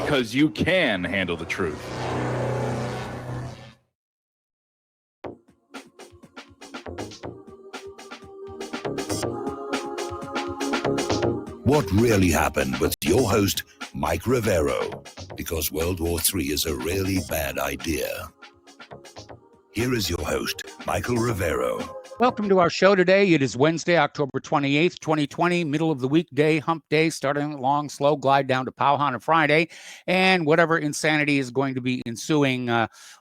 because you can handle the truth. What really happened with your host, Mike Rivero, because World War III is a really bad idea. Here is your host, Michael Rivero. Welcome to our show today. It is Wednesday, October 28th, 2020, middle of the weekday, hump day, starting long, slow glide down to Powhatan on Friday, and whatever insanity is going to be ensuing.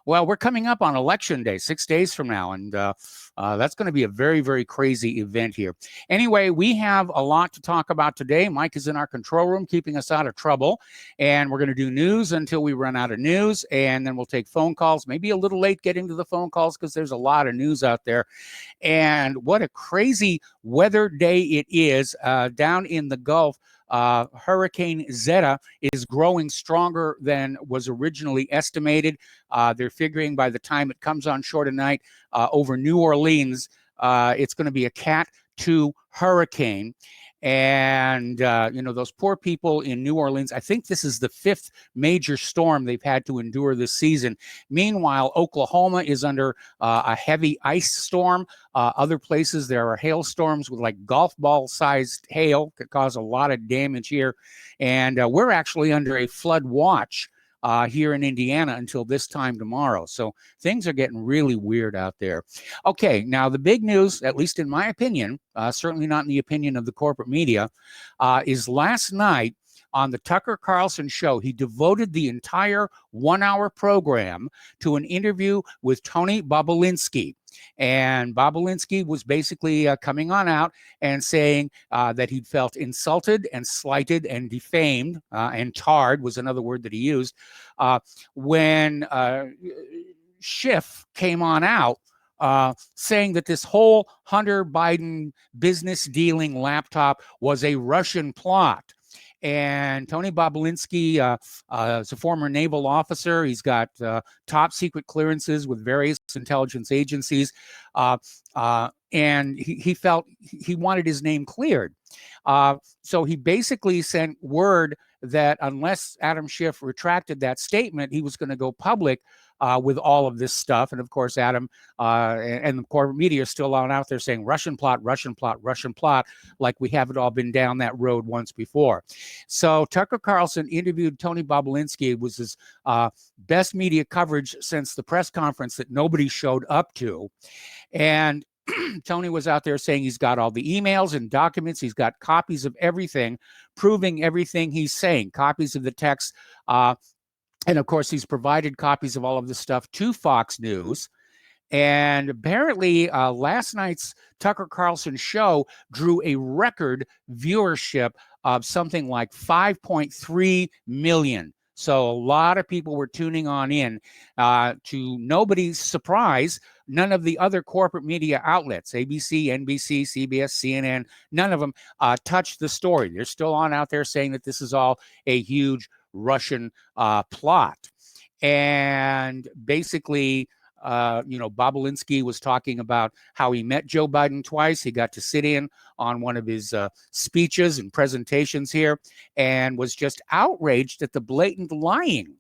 Well, we're coming up on Election Day, 6 days from now, and that's going to be a very, very crazy event here. Anyway, we have a lot to talk about today. Mike is in our control room, keeping us out of trouble, and we're going to do news until we run out of news, and then we'll take phone calls. Maybe a little late getting to the phone calls because there's a lot of news out there. And what a crazy weather day it is down in the Gulf. Hurricane Zeta is growing stronger than was originally estimated. They're figuring by the time it comes on shore tonight over New Orleans, it's going to be a Cat 2 hurricane. And, those poor people in New Orleans, I think this is the 5th major storm they've had to endure this season. Meanwhile, Oklahoma is under a heavy ice storm. Other places, there are hailstorms with like golf ball sized hail that cause a lot of damage here. And we're actually under a flood watch here in Indiana until this time tomorrow. So things are getting really weird out there. Okay, now the big news, at least in my opinion, certainly not in the opinion of the corporate media, is last night on the Tucker Carlson show, he devoted the entire 1-hour program to an interview with Tony Bobulinski. And Bobulinski was basically coming on out and saying that he'd felt insulted and slighted and defamed, and tarred was another word that he used, when Schiff came on out saying that this whole Hunter Biden business dealing laptop was a Russian plot. And Tony Bobulinski is a former naval officer. He's got top secret clearances with various intelligence agencies. And he felt he wanted his name cleared. So he basically sent word that unless Adam Schiff retracted that statement, he was going to go public with all of this stuff. And of course, Adam and the corporate media are still out there saying Russian plot, Russian plot, Russian plot, like we haven't all been down that road once before. So Tucker Carlson interviewed Tony Bobulinski. It was his best media coverage since the press conference that nobody showed up to. And Tony was out there saying he's got all the emails and documents. He's got copies of everything, proving everything he's saying, copies of the text. And of course, he's provided copies of all of this stuff to Fox News. And apparently, last night's Tucker Carlson show drew a record viewership of something like 5.3 million. So a lot of people were tuning on in. To nobody's surprise, none of the other corporate media outlets, ABC, NBC, CBS, CNN, none of them touched the story. They're still on out there saying that this is all a huge Russian plot. And basically, Bobulinski was talking about how he met Joe Biden twice. He got to sit in on one of his speeches and presentations here and was just outraged at the blatant lying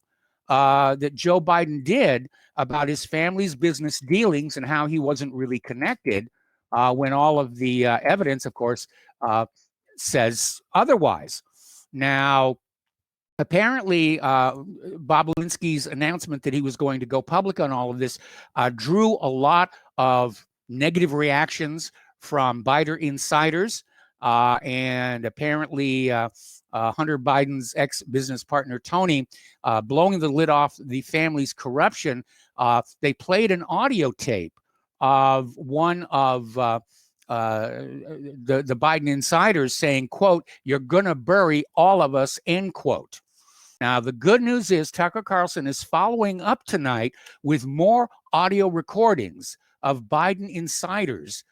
that Joe Biden did about his family's business dealings and how he wasn't really connected when all of the evidence, of course, says otherwise. Now, apparently, Bobulinski's announcement that he was going to go public on all of this drew a lot of negative reactions from Biden insiders. And apparently, Hunter Biden's ex-business partner, Tony, blowing the lid off the family's corruption. They played an audio tape of one of the Biden insiders saying, quote, "You're going to bury all of us," end quote. Now, the good news is Tucker Carlson is following up tonight with more audio recordings of Biden insiders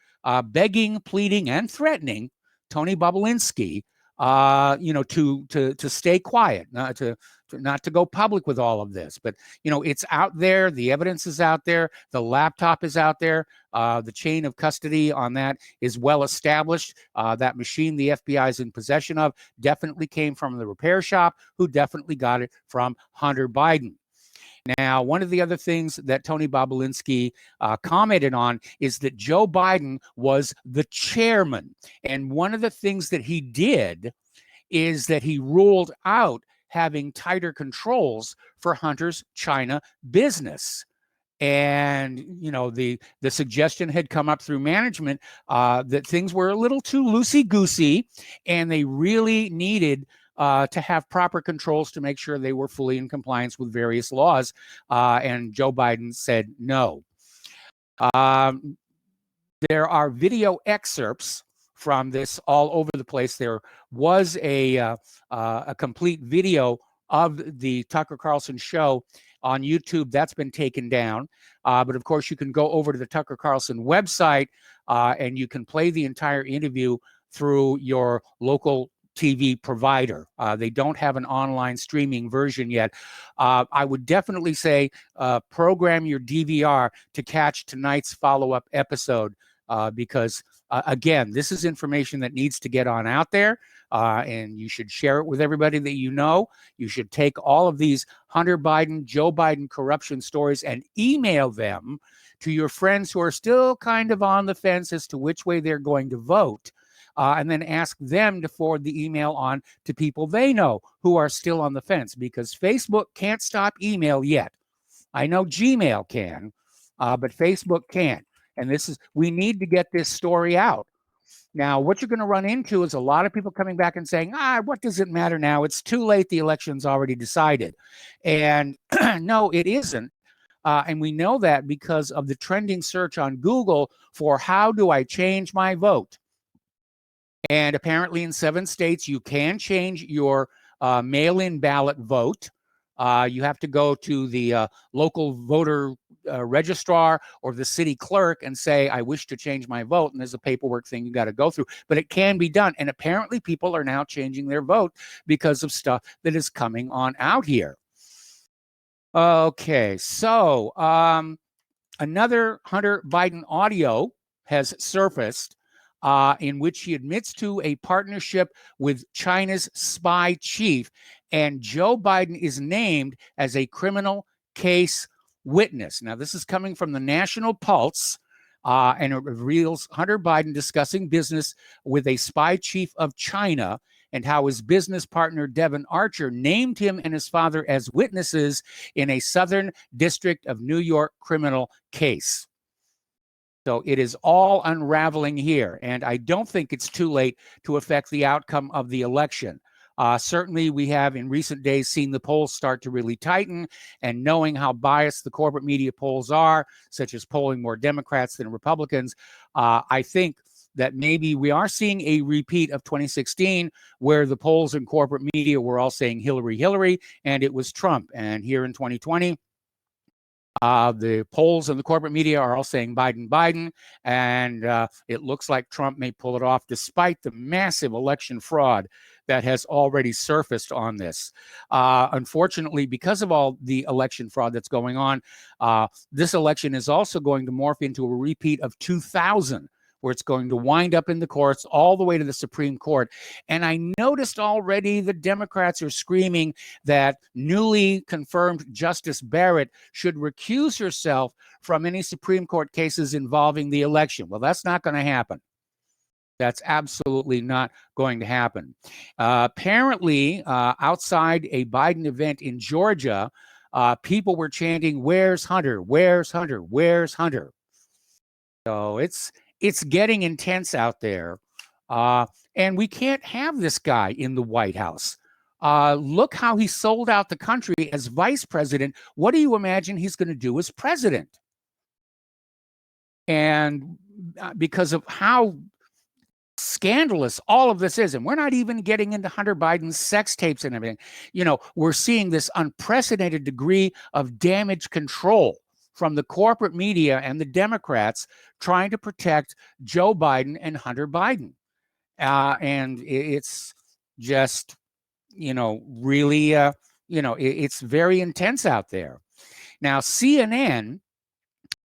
begging, pleading, and threatening Tony Bobulinski to stay quiet, not to go public with all of this. But, it's out there. The evidence is out there. The laptop is out there. The chain of custody on that is well established. That machine the FBI is in possession of definitely came from the repair shop, who definitely got it from Hunter Biden. Now, one of the other things that Tony Bobulinski commented on is that Joe Biden was the chairman. And one of the things that he did is that he ruled out having tighter controls for Hunter's China business. And, the suggestion had come up through management that things were a little too loosey-goosey, and they really needed to have proper controls to make sure they were fully in compliance with various laws. And Joe Biden said no. There are video excerpts from this all over the place. There was a complete video of the Tucker Carlson show on YouTube. That's been taken down. But of course, you can go over to the Tucker Carlson website and you can play the entire interview through your local TV provider. They don't have an online streaming version yet. I would definitely say program your DVR to catch tonight's follow-up episode because, again, this is information that needs to get on out there, and you should share it with everybody that you know. You should take all of these Hunter Biden, Joe Biden corruption stories and email them to your friends who are still kind of on the fence as to which way they're going to vote. And then ask them to forward the email on to people they know who are still on the fence, because Facebook can't stop email yet. I know Gmail can, but Facebook can't. And we need to get this story out. Now, what you're going to run into is a lot of people coming back and saying, what does it matter now? It's too late. The election's already decided. And no, it isn't. And we know that because of the trending search on Google for how do I change my vote? And apparently in 7 states, you can change your mail-in ballot vote. You have to go to the local voter registrar or the city clerk and say, I wish to change my vote. And there's a paperwork thing you got to go through. But it can be done. And apparently people are now changing their vote because of stuff that is coming on out here. Okay, so another Hunter Biden audio has surfaced in which he admits to a partnership with China's spy chief, and Joe Biden is named as a criminal case witness. Now, this is coming from the National Pulse, and it reveals Hunter Biden discussing business with a spy chief of China and how his business partner, Devon Archer, named him and his father as witnesses in a Southern District of New York criminal case. So it is all unraveling here, and I don't think it's too late to affect the outcome of the election. Certainly, we have in recent days seen the polls start to really tighten, and knowing how biased the corporate media polls are, such as polling more Democrats than Republicans, I think that maybe we are seeing a repeat of 2016, where the polls in corporate media were all saying Hillary, Hillary, and it was Trump. And here in 2020, the polls and the corporate media are all saying Biden, Biden, and it looks like Trump may pull it off despite the massive election fraud that has already surfaced on this. Unfortunately, because of all the election fraud that's going on, this election is also going to morph into a repeat of 2000, where it's going to wind up in the courts all the way to the Supreme Court. And I noticed already the Democrats are screaming that newly confirmed Justice Barrett should recuse herself from any Supreme Court cases involving the election. Well, that's not going to happen. That's absolutely not going to happen. Apparently, outside a Biden event in Georgia, people were chanting, "Where's Hunter? Where's Hunter? Where's Hunter?" So it's getting intense out there. And we can't have this guy in the White House. Look how he sold out the country as vice president. What do you imagine he's going to do as president? And because of how scandalous all of this is, and we're not even getting into Hunter Biden's sex tapes and everything, we're seeing this unprecedented degree of damage control from the corporate media and the Democrats trying to protect Joe Biden and Hunter Biden. And it's just, really, it's very intense out there. Now, CNN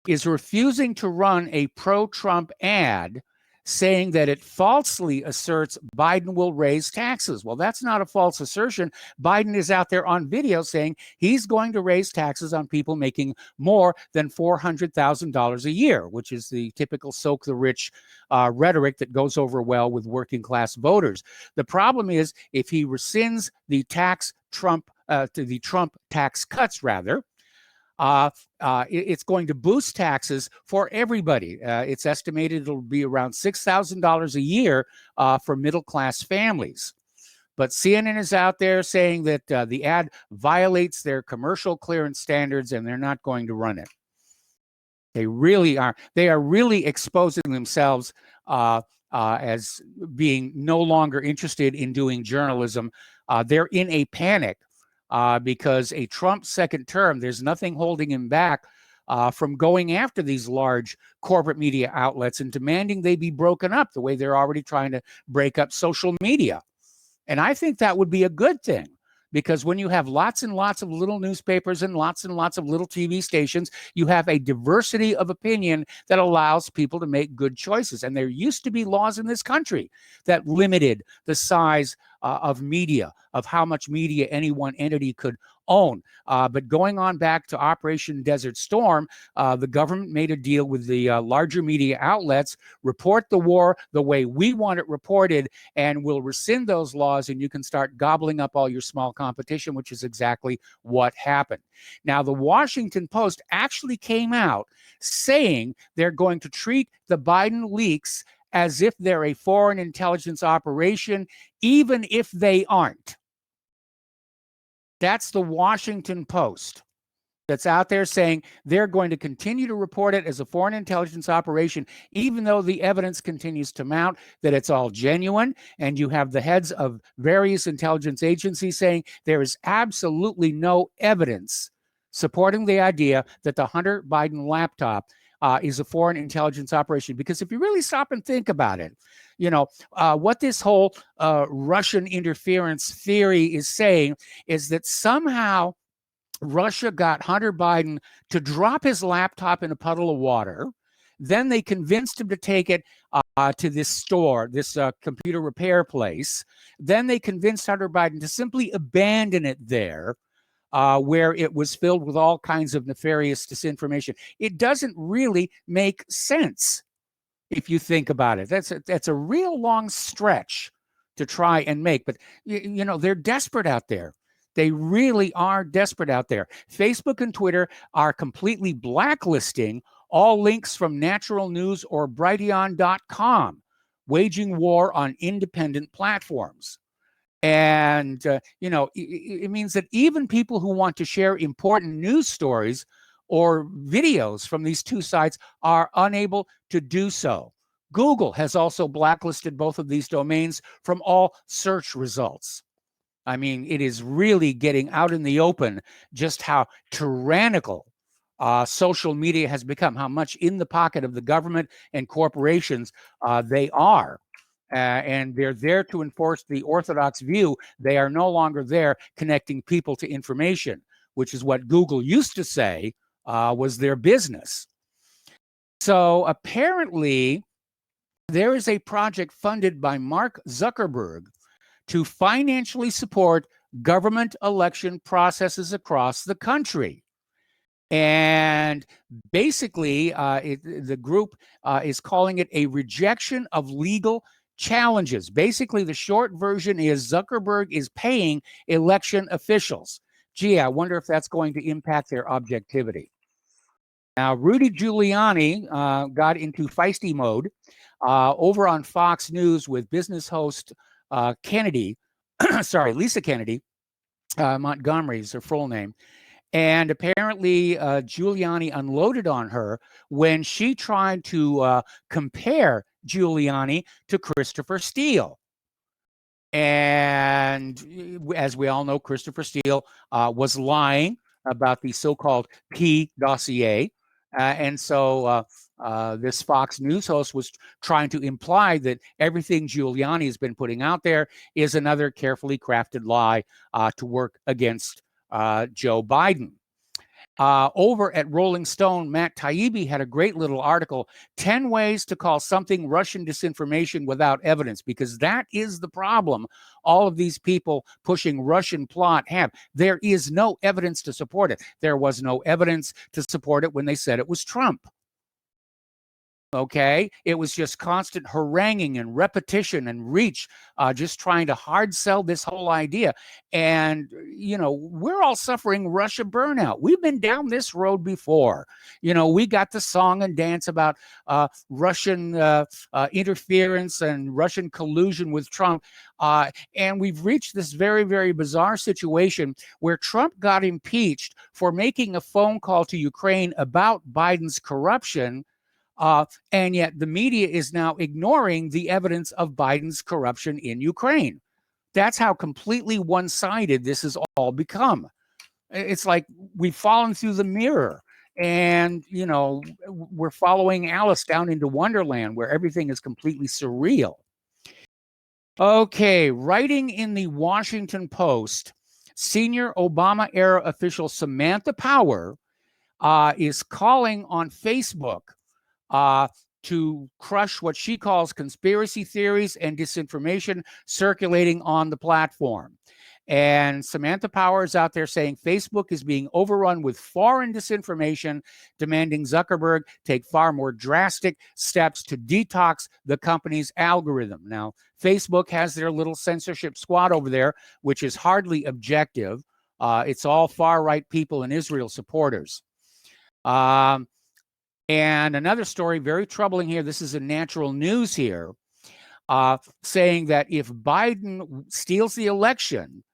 is refusing to run a pro-Trump ad saying that it falsely asserts Biden will raise taxes. Well, that's not a false assertion. Biden is out there on video saying he's going to raise taxes on people making more than $400,000 a year, which is the typical soak the rich rhetoric that goes over well with working class voters. The problem is if he rescinds the Trump tax cuts, rather, it's going to boost taxes for everybody. It's estimated it'll be around $6,000 a year for middle-class families. But CNN is out there saying that the ad violates their commercial clearance standards and they're not going to run it. They really are. They are really exposing themselves as being no longer interested in doing journalism. They're in a panic. Because a Trump second term, there's nothing holding him back from going after these large corporate media outlets and demanding they be broken up the way they're already trying to break up social media. And I think that would be a good thing, because when you have lots and lots of little newspapers and lots of little TV stations, you have a diversity of opinion that allows people to make good choices. And there used to be laws in this country that limited the size of media, of how much media any one entity could own. But going on back to Operation Desert Storm, the government made a deal with the larger media outlets, report the war the way we want it reported, and we'll rescind those laws and you can start gobbling up all your small competition, which is exactly what happened. Now, the Washington Post actually came out saying they're going to treat the Biden leaks as if they're a foreign intelligence operation, even if they aren't. That's the Washington Post that's out there saying they're going to continue to report it as a foreign intelligence operation, even though the evidence continues to mount that it's all genuine. And you have the heads of various intelligence agencies saying there is absolutely no evidence supporting the idea that the Hunter Biden laptop is a foreign intelligence operation. Because if you really stop and think about it, what this whole Russian interference theory is saying is that somehow Russia got Hunter Biden to drop his laptop in a puddle of water. Then they convinced him to take it to this store, this computer repair place. Then they convinced Hunter Biden to simply abandon it there, where it was filled with all kinds of nefarious disinformation. It doesn't really make sense if you think about it. That's a real long stretch to try and make. But, they're desperate out there. They really are desperate out there. Facebook and Twitter are completely blacklisting all links from Natural News or Brighteon.com, waging war on independent platforms. And, it means that even people who want to share important news stories or videos from these two sites are unable to do so. Google has also blacklisted both of these domains from all search results. I mean, it is really getting out in the open just how tyrannical social media has become, how much in the pocket of the government and corporations they are. And they're there to enforce the orthodox view. They are no longer there connecting people to information, which is what Google used to say was their business. So apparently, there is a project funded by Mark Zuckerberg to financially support government election processes across the country. And basically, the group is calling it a rejection of legal challenges. Basically, the short version is Zuckerberg is paying election officials. Gee, I wonder if that's going to impact their objectivity. Now, Rudy Giuliani got into feisty mode over on Fox News with business host Kennedy, Lisa Kennedy, Montgomery is her full name. And apparently Giuliani unloaded on her when she tried to compare Giuliani to Christopher Steele. And as we all know, Christopher Steele was lying about the so-called P dossier. And so This Fox News host was trying to imply that everything Giuliani has been putting out there is another carefully crafted lie to work against Joe Biden. Over at Rolling Stone, Matt Taibbi had a great little article, 10 ways to call something Russian disinformation without evidence, because that is the problem all of these people pushing Russian plot have. There is no evidence to support it. There was no evidence to support it when they said it was Trump. Okay, it was just constant haranguing and repetition and reach, just trying to hard sell this whole idea. And, we're all suffering Russia burnout. We've been down this road before. We got the song and dance about Russian interference and Russian collusion with Trump. And we've reached this very, very bizarre situation where Trump got impeached for making a phone call to Ukraine about Biden's corruption. And yet the media is now ignoring the evidence of Biden's corruption in Ukraine. That's how completely one-sided this has all become. It's like we've fallen through the mirror and, we're following Alice down into Wonderland where everything is completely surreal. Okay, writing in the Washington Post, senior Obama-era official Samantha Power is calling on Facebook to crush what she calls conspiracy theories and disinformation circulating on the platform. And Samantha Power is out there saying Facebook is being overrun with foreign disinformation, demanding Zuckerberg take far more drastic steps to detox the company's algorithm. Now, Facebook has their little censorship squad over there, which is hardly objective. It's all far-right people and Israel supporters. And another story, very troubling here, this is in Natural News here, saying that if Biden steals the election,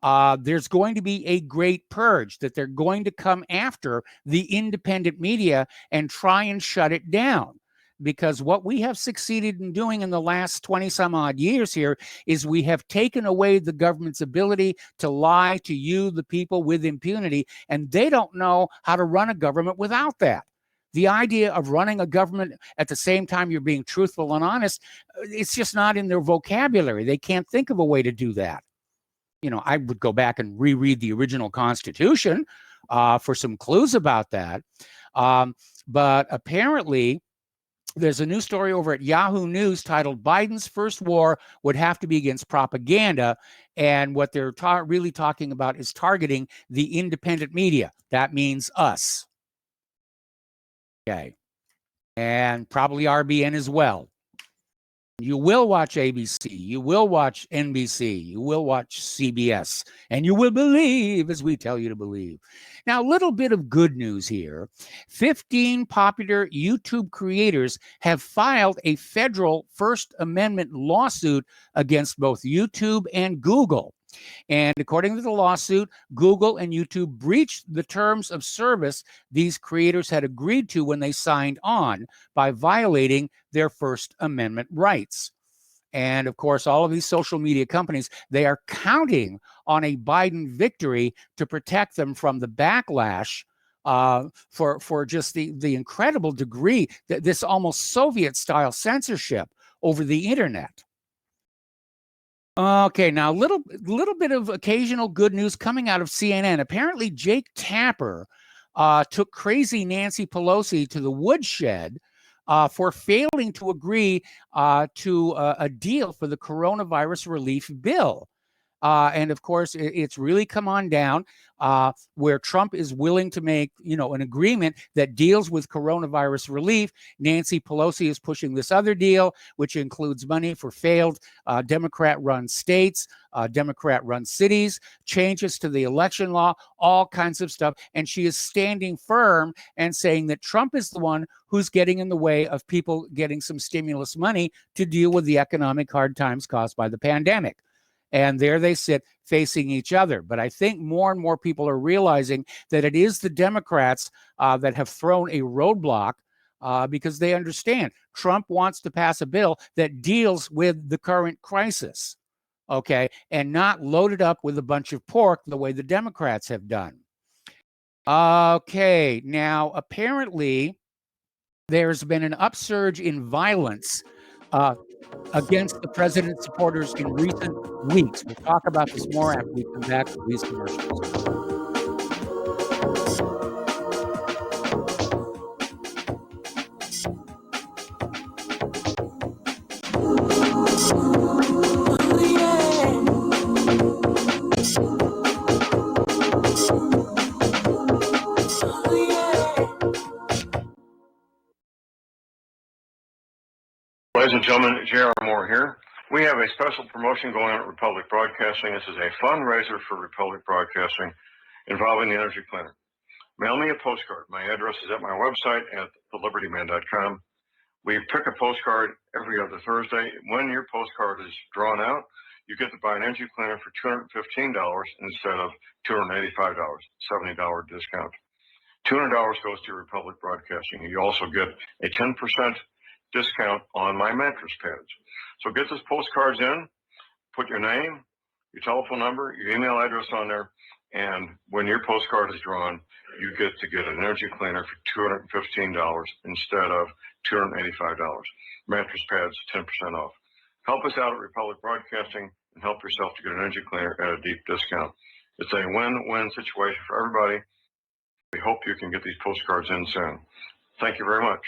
there's going to be a great purge, that they're going to come after the independent media and try and shut it down. Because what we have succeeded in doing in the last 20 some odd years here is we have taken away the government's ability to lie to you, the people, with impunity, and they don't know how to run a government without that. The idea of running a government at the same time you're being truthful and honest, it's just not in their vocabulary. They can't think of a way to do that. I would go back and reread the original Constitution for some clues about that. But apparently, there's a news story over at Yahoo News titled Biden's First War Would Have to Be Against Propaganda. And what they're really talking about is targeting the independent media. That means us. Okay. And probably RBN as well. You will watch ABC, you will watch NBC, you will watch CBS, and you will believe as we tell you to believe. Now, a little bit of good news here. 15 popular YouTube creators have filed a federal First Amendment lawsuit against both YouTube and Google. And according to the lawsuit, Google and YouTube breached the terms of service these creators had agreed to when they signed on by violating their First Amendment rights. And of course, all of these social media companies, they are counting on a Biden victory to protect them from the backlash for just the incredible degree that this almost Soviet-style censorship over the internet. Okay, now a little bit of occasional good news coming out of CNN. Apparently, Jake Tapper took crazy Nancy Pelosi to the woodshed for failing to agree to a deal for the coronavirus relief bill. And of course, it's really come on down where Trump is willing to make, an agreement that deals with coronavirus relief. Nancy Pelosi is pushing this other deal, which includes money for failed Democrat-run states, Democrat-run cities, changes to the election law, all kinds of stuff. And she is standing firm and saying that Trump is the one who's getting in the way of people getting some stimulus money to deal with the economic hard times caused by the pandemic. And there they sit facing each other. But I think more and more people are realizing that it is the Democrats that have thrown a roadblock because they understand Trump wants to pass a bill that deals with the current crisis, okay, and not load it up with a bunch of pork the way the Democrats have done. Okay, now apparently there's been an upsurge in violence against the president's supporters in recent weeks. We'll talk about this more after we come back from these commercials. Ladies and gentlemen, J.R. Moore here. We have a special promotion going on at Republic Broadcasting. This is a fundraiser for Republic Broadcasting involving the Energy Cleaner. Mail me a postcard. My address is at my website at thelibertyman.com. We pick a postcard every other Thursday. When your postcard is drawn out, you get to buy an Energy Cleaner for $215 instead of $285, $70 discount. $200 goes to Republic Broadcasting. You also get a 10% discount on my mattress pads. So get those postcards in, put your name, your telephone number, your email address on there, and when your postcard is drawn, you get to get an Energy Cleaner for $215 instead of $285. Mattress pads, 10% off. Help us out at Republic Broadcasting and help yourself to get an Energy Cleaner at a deep discount. It's a win-win situation for everybody. We hope you can get these postcards in soon. Thank you very much.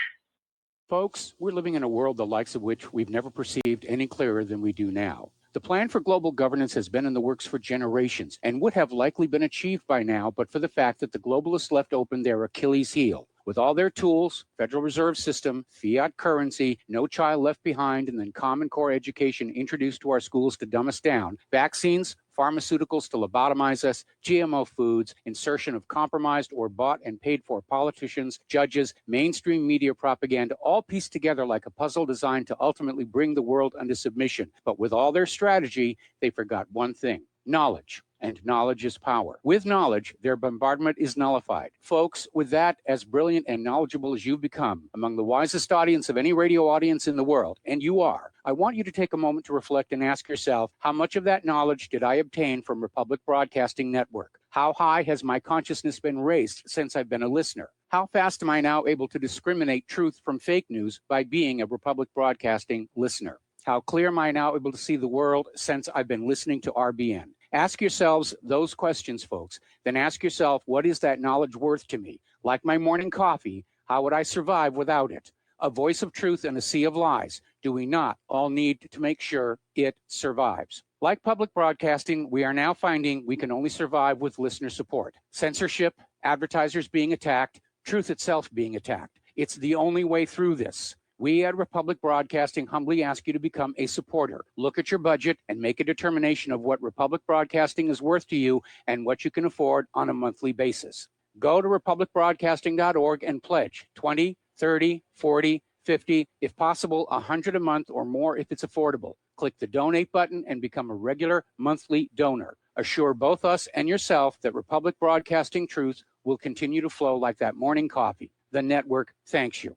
Folks, we're living in a world the likes of which we've never perceived any clearer than we do now. The plan for global governance has been in the works for generations and would have likely been achieved by now, but for the fact that the globalists left open their Achilles heel. With all their tools, Federal Reserve System, fiat currency, no child left behind, and then Common Core education introduced to our schools to dumb us down, vaccines, pharmaceuticals to lobotomize us, GMO foods, insertion of compromised or bought and paid for politicians, judges, mainstream media propaganda, all pieced together like a puzzle designed to ultimately bring the world under submission. But with all their strategy, they forgot one thing: knowledge. And knowledge is power. With knowledge, their bombardment is nullified. Folks, with that, as brilliant and knowledgeable as you've become, among the wisest audience of any radio audience in the world, and you are, I want you to take a moment to reflect and ask yourself, how much of that knowledge did I obtain from Republic Broadcasting Network? How high has my consciousness been raised since I've been a listener? How fast am I now able to discriminate truth from fake news by being a Republic Broadcasting listener? How clear am I now able to see the world since I've been listening to RBN? Ask yourselves those questions, folks. Then ask yourself, what is that knowledge worth to me? Like my morning coffee, how would I survive without it? A voice of truth in a sea of lies. Do we not all need to make sure it survives? Like public broadcasting, we are now finding we can only survive with listener support. Censorship, advertisers being attacked, truth itself being attacked. It's the only way through this. We at Republic Broadcasting humbly ask you to become a supporter. Look at your budget and make a determination of what Republic Broadcasting is worth to you and what you can afford on a monthly basis. Go to republicbroadcasting.org and pledge 20, 30, 40, 50, if possible, 100 a month or more if it's affordable. Click the donate button and become a regular monthly donor. Assure both us and yourself that Republic Broadcasting truth will continue to flow like that morning coffee. The network thanks you.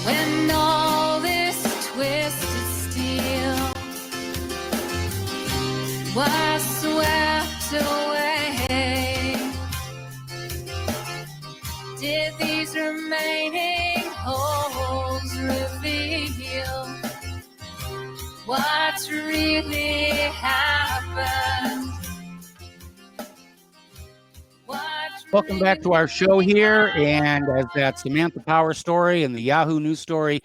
When all this twisted steel was swept away, did these remaining holes reveal what's really happened? Welcome back to our show here, and as that Samantha Power story and the Yahoo News story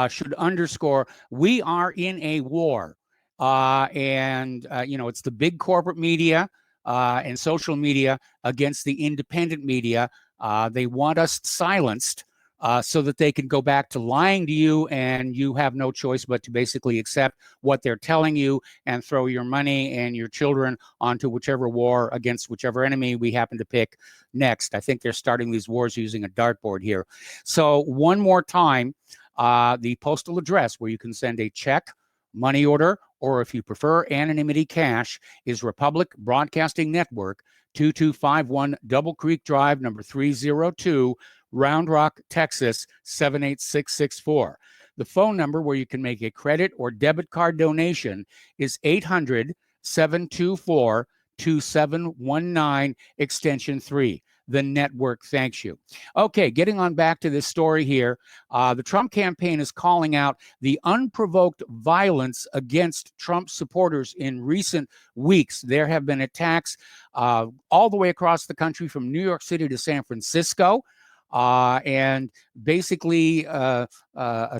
should underscore, we are in a war, and it's the big corporate media and social media against the independent media. They want us silenced so that they can go back to lying to you, and you have no choice but to basically accept what they're telling you and throw your money and your children onto whichever war against whichever enemy we happen to pick next. I think they're starting these wars using a dartboard here. So one more time, the postal address where you can send a check, money order, or if you prefer anonymity cash, is Republic Broadcasting Network, 2251 Double Creek Drive, number 302, Round Rock, Texas, 78664. The phone number where you can make a credit or debit card donation is 800-724-2719, extension 3. The network thanks you. Okay, getting on back to this story here. The Trump campaign is calling out the unprovoked violence against Trump supporters in recent weeks. There have been attacks all the way across the country from New York City to San Francisco. And basically, a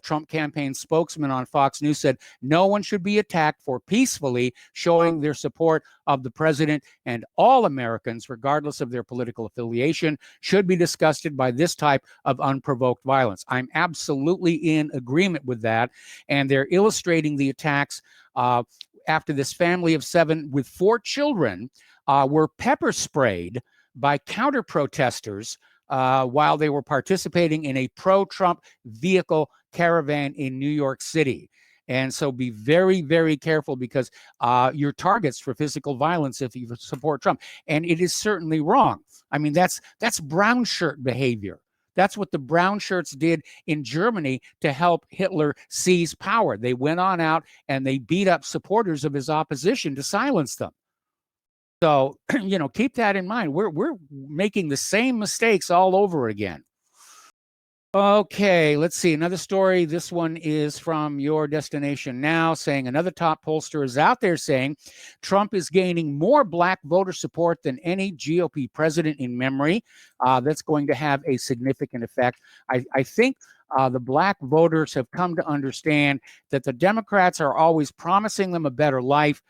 Trump campaign spokesman on Fox News said no one should be attacked for peacefully showing their support of the president, and all Americans, regardless of their political affiliation, should be disgusted by this type of unprovoked violence. I'm absolutely in agreement with that. And they're illustrating the attacks after this family of 7 with 4 children were pepper sprayed by counter protesters while they were participating in a pro-Trump vehicle caravan in New York City. And so be very, very careful, because you're targets for physical violence if you support Trump. And it is certainly wrong. I mean, that's brown shirt behavior. That's what the brown shirts did in Germany to help Hitler seize power. They went on out and they beat up supporters of his opposition to silence them. So, keep that in mind. We're making the same mistakes all over again. Okay, let's see. Another story. This one is from Your Destination Now, saying another top pollster is out there saying Trump is gaining more black voter support than any GOP president in memory. That's going to have a significant effect. I think the black voters have come to understand that the Democrats are always promising them a better life,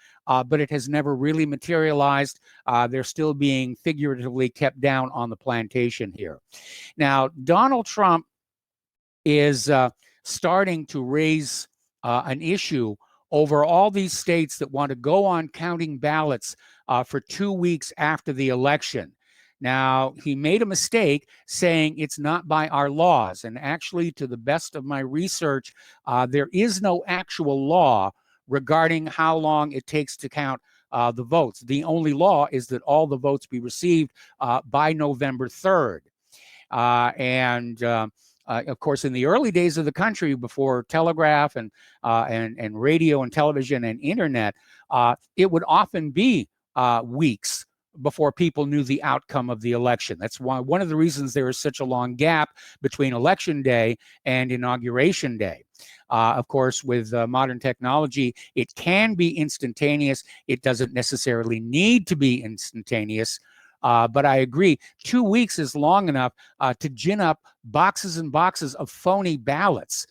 but it has never really materialized. They're still being figuratively kept down on the plantation here. Now, Donald Trump is starting to raise an issue over all these states that want to go on counting ballots for 2 weeks after the election. Now, he made a mistake saying it's not by our laws. And actually, to the best of my research, there is no actual law regarding how long it takes to count the votes. The only law is that all the votes be received by November 3rd. Of course, in the early days of the country, before telegraph and radio and television and internet, it would often be weeks before people knew the outcome of the election. That's one of the reasons there is such a long gap between Election Day and Inauguration Day. Of course, with modern technology, it can be instantaneous. It doesn't necessarily need to be instantaneous. But I agree, 2 weeks is long enough to gin up boxes and boxes of phony ballots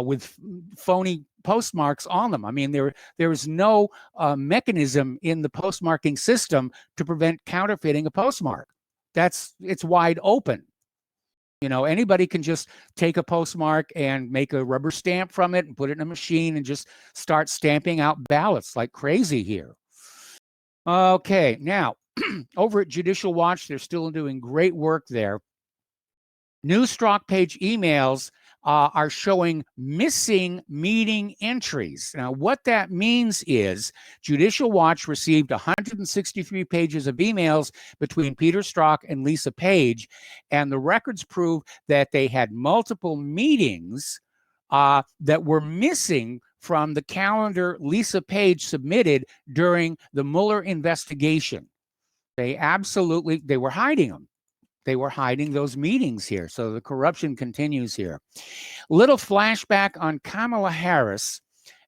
with phony postmarks on them. I mean, there is no mechanism in the postmarking system to prevent counterfeiting a postmark. It's wide open. Anybody can just take a postmark and make a rubber stamp from it and put it in a machine and just start stamping out ballots like crazy here. Okay, now, over at Judicial Watch, they're still doing great work there. New Strzok Page emails are showing missing meeting entries. Now, what that means is Judicial Watch received 163 pages of emails between Peter Strzok and Lisa Page, and the records prove that they had multiple meetings that were missing from the calendar Lisa Page submitted during the Mueller investigation. They were hiding them. They were hiding those meetings here. So the corruption continues here. Little flashback on Kamala Harris.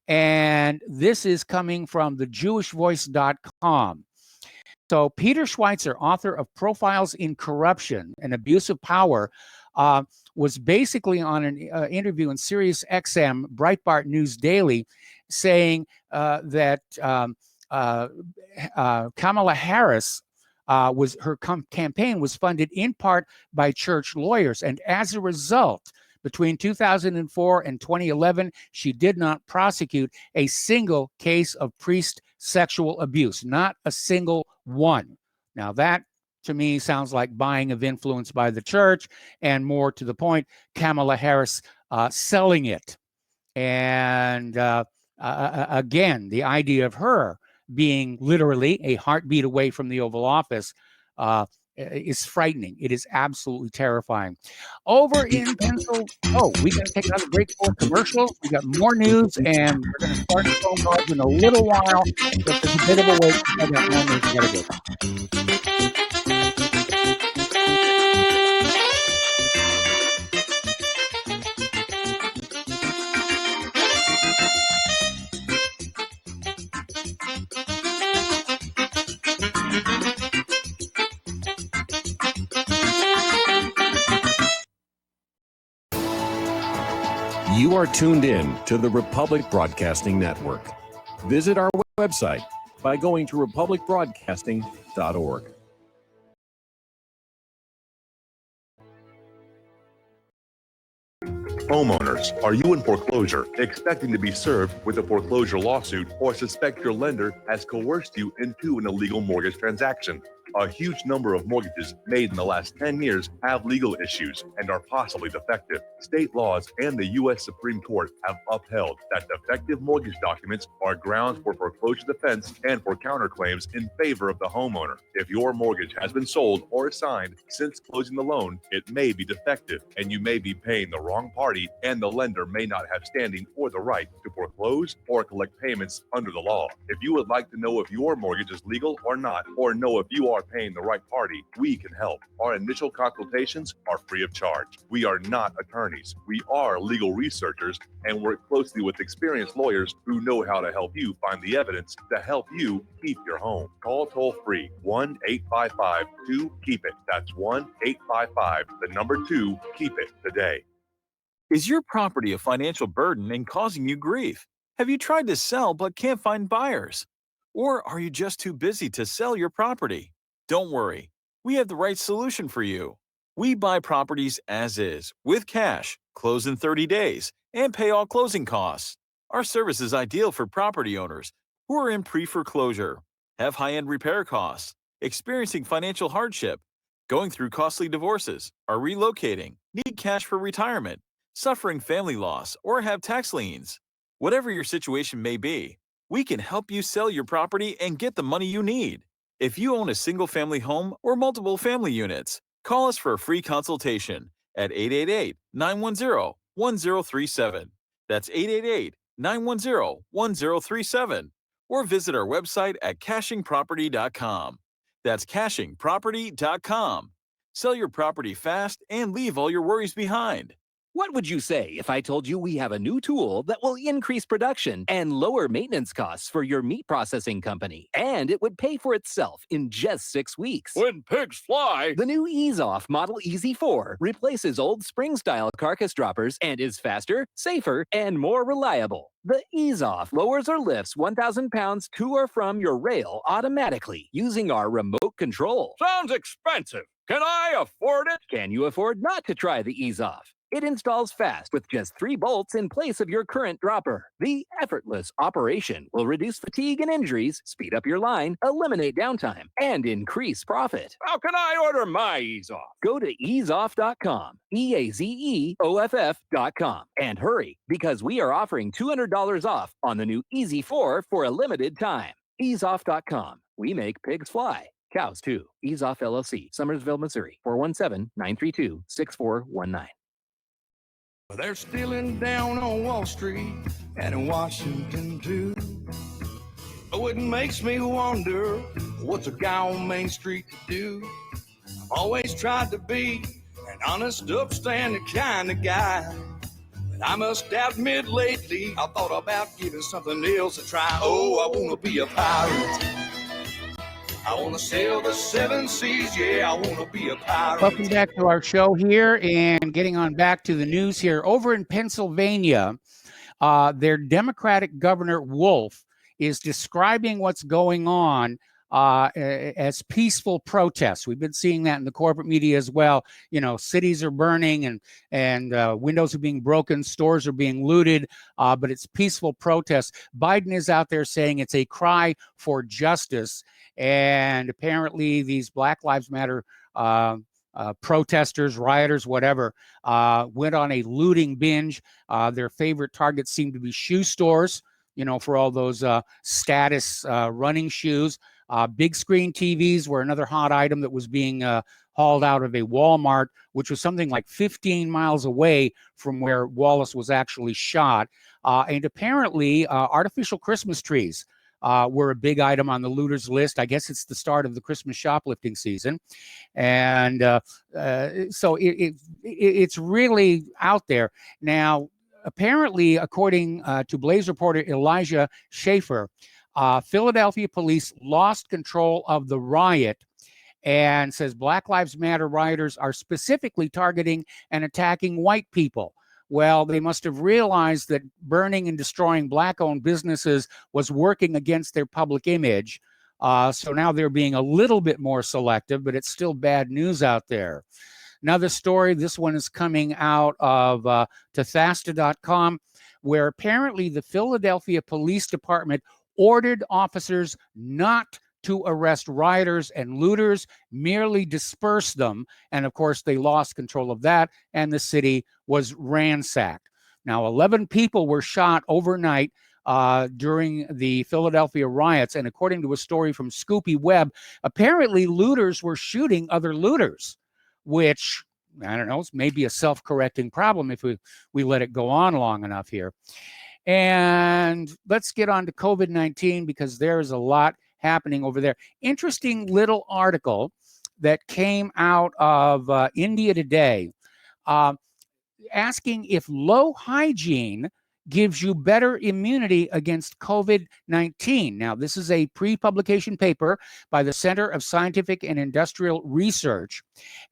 And this is coming from thejewishvoice.com. So Peter Schweitzer, author of Profiles in Corruption and Abuse of Power, was basically on an interview in Sirius XM, Breitbart News Daily, saying that Kamala Harris her campaign was funded in part by church lawyers. And as a result, between 2004 and 2011, she did not prosecute a single case of priest sexual abuse, not a single one. Now that, to me, sounds like buying of influence by the church, and more to the point, Kamala Harris selling it. And again, the idea of her being literally a heartbeat away from the Oval Office is frightening. It is absolutely terrifying. Over in Pennsylvania, we got to take another break for commercials. We got more news, and we're going to start the phone calls in a little while. But there's a bit of a wait. I got more news. We got to go. You are tuned in to the Republic Broadcasting Network. Visit our website by going to republicbroadcasting.org. Homeowners, are you in foreclosure, expecting to be served with a foreclosure lawsuit, or suspect your lender has coerced you into an illegal mortgage transaction? A huge number of mortgages made in the last 10 years have legal issues and are possibly defective. State laws and the U.S. Supreme Court have upheld that defective mortgage documents are grounds for foreclosure defense and for counterclaims in favor of the homeowner. If your mortgage has been sold or assigned since closing the loan, it may be defective and you may be paying the wrong party, and the lender may not have standing or the right to foreclose or collect payments under the law. If you would like to know if your mortgage is legal or not, or know if you are paying the right party, we can help. Our initial consultations are free of charge. We are not attorneys. We are legal researchers and work closely with experienced lawyers who know how to help you find the evidence to help you keep your home. Call toll free 1-855-2-KEEP-IT. That's 1-855-2-KEEP-IT today. Is your property a financial burden and causing you grief? Have you tried to sell but can't find buyers? Or are you just too busy to sell your property? Don't worry, we have the right solution for you. We buy properties as is, with cash, close in 30 days, and pay all closing costs. Our service is ideal for property owners who are in pre-foreclosure, have high-end repair costs, experiencing financial hardship, going through costly divorces, are relocating, need cash for retirement, suffering family loss, or have tax liens. Whatever your situation may be, we can help you sell your property and get the money you need. If you own a single-family home or multiple family units, call us for a free consultation at 888-910-1037. That's 888-910-1037. Or visit our website at cachingproperty.com. That's cachingproperty.com. Sell your property fast and leave all your worries behind. What would you say if I told you we have a new tool that will increase production and lower maintenance costs for your meat processing company, and it would pay for itself in just 6 weeks? When pigs fly! The new Ease Off Model Easy 4 replaces old spring-style carcass droppers and is faster, safer, and more reliable. The Ease Off lowers or lifts 1,000 pounds to or from your rail automatically using our remote control. Sounds expensive. Can I afford it? Can you afford not to try the Ease Off? It installs fast with just 3 bolts in place of your current dropper. The effortless operation will reduce fatigue and injuries, speed up your line, eliminate downtime, and increase profit. How can I order my Ease Off? Go to easeoff.com, EAZEOFF.com, and hurry because we are offering $200 off on the new Easy 4 for a limited time. Easeoff.com. We make pigs fly. Cows too. Ease Off LLC, Summersville, Missouri, 417-932-6419. They're stealing down on Wall Street and in Washington too. Oh, it makes me wonder, what's a guy on Main Street to do? I've always tried to be an honest, upstanding kind of guy, but I must admit lately I thought about giving something else a try. Oh, I want to be a pirate. I want to sail the 7 seas, yeah, I want to be a pirate. Welcome back to our show here, and getting on back to the news here. Over in Pennsylvania, their Democratic Governor Wolf is describing what's going on as peaceful protests. We've been seeing that in the corporate media as well. You know, cities are burning and windows are being broken, stores are being looted, but it's peaceful protests. Biden is out there saying it's a cry for justice, and apparently these Black Lives Matter protesters, rioters, whatever, went on a looting binge. Their favorite targets seem to be shoe stores, you know, for all those status running shoes. Big screen TVs were another hot item that was being hauled out of a Walmart, which was something like 15 miles away from where Wallace was actually shot. And apparently artificial Christmas trees were a big item on the looters list. I guess it's the start of the Christmas shoplifting season. And so it's really out there. Now, apparently, according to Blaze reporter Elijah Schaefer, Philadelphia police lost control of the riot and says Black Lives Matter rioters are specifically targeting and attacking white people. Well, they must have realized that burning and destroying Black-owned businesses was working against their public image. So now they're being a little bit more selective, but it's still bad news out there. Another story, this one is coming out of Tethasta.com, where apparently the Philadelphia Police Department ordered officers not to arrest rioters and looters, merely disperse them. And of course, they lost control of that, and the city was ransacked. Now, 11 people were shot overnight during the Philadelphia riots. And according to a story from Scoopy Web, apparently looters were shooting other looters, which, I don't know, it's maybe a self-correcting problem if we let it go on long enough here. And let's get on to COVID-19 because there's a lot happening over there. Interesting little article that came out of India Today asking if low hygiene gives you better immunity against COVID-19. Now, this is a pre-publication paper by the Center of Scientific and Industrial Research,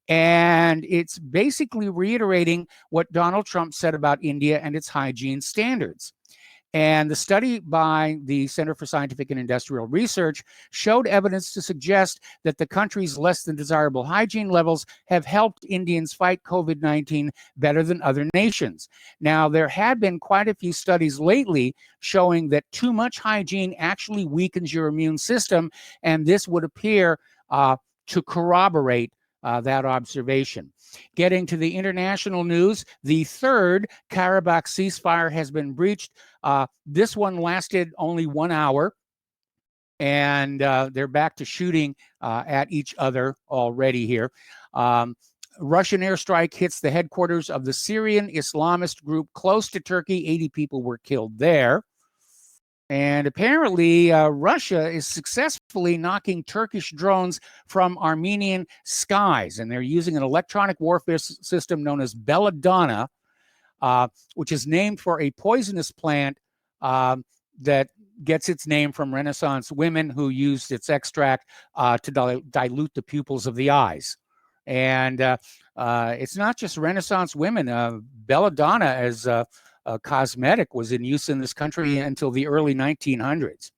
and it's basically reiterating what Donald Trump said about India and its hygiene standards. And the study by the Center for Scientific and Industrial Research showed evidence to suggest that the country's less than desirable hygiene levels have helped Indians fight COVID-19 better than other nations. Now, there have been quite a few studies lately showing that too much hygiene actually weakens your immune system, and this would appear to corroborate that observation. Getting to the international news, the third Karabakh ceasefire has been breached. This one lasted only 1 hour, and they're back to shooting at each other already here. Russian airstrike hits the headquarters of the Syrian Islamist group close to Turkey. 80 people were killed there. And apparently, Russia is successfully knocking Turkish drones from Armenian skies. And they're using an electronic warfare system known as belladonna, which is named for a poisonous plant that gets its name from Renaissance women who used its extract to dilute the pupils of the eyes. And it's not just Renaissance women. Belladonna as cosmetic was in use in this country until the early 1900s.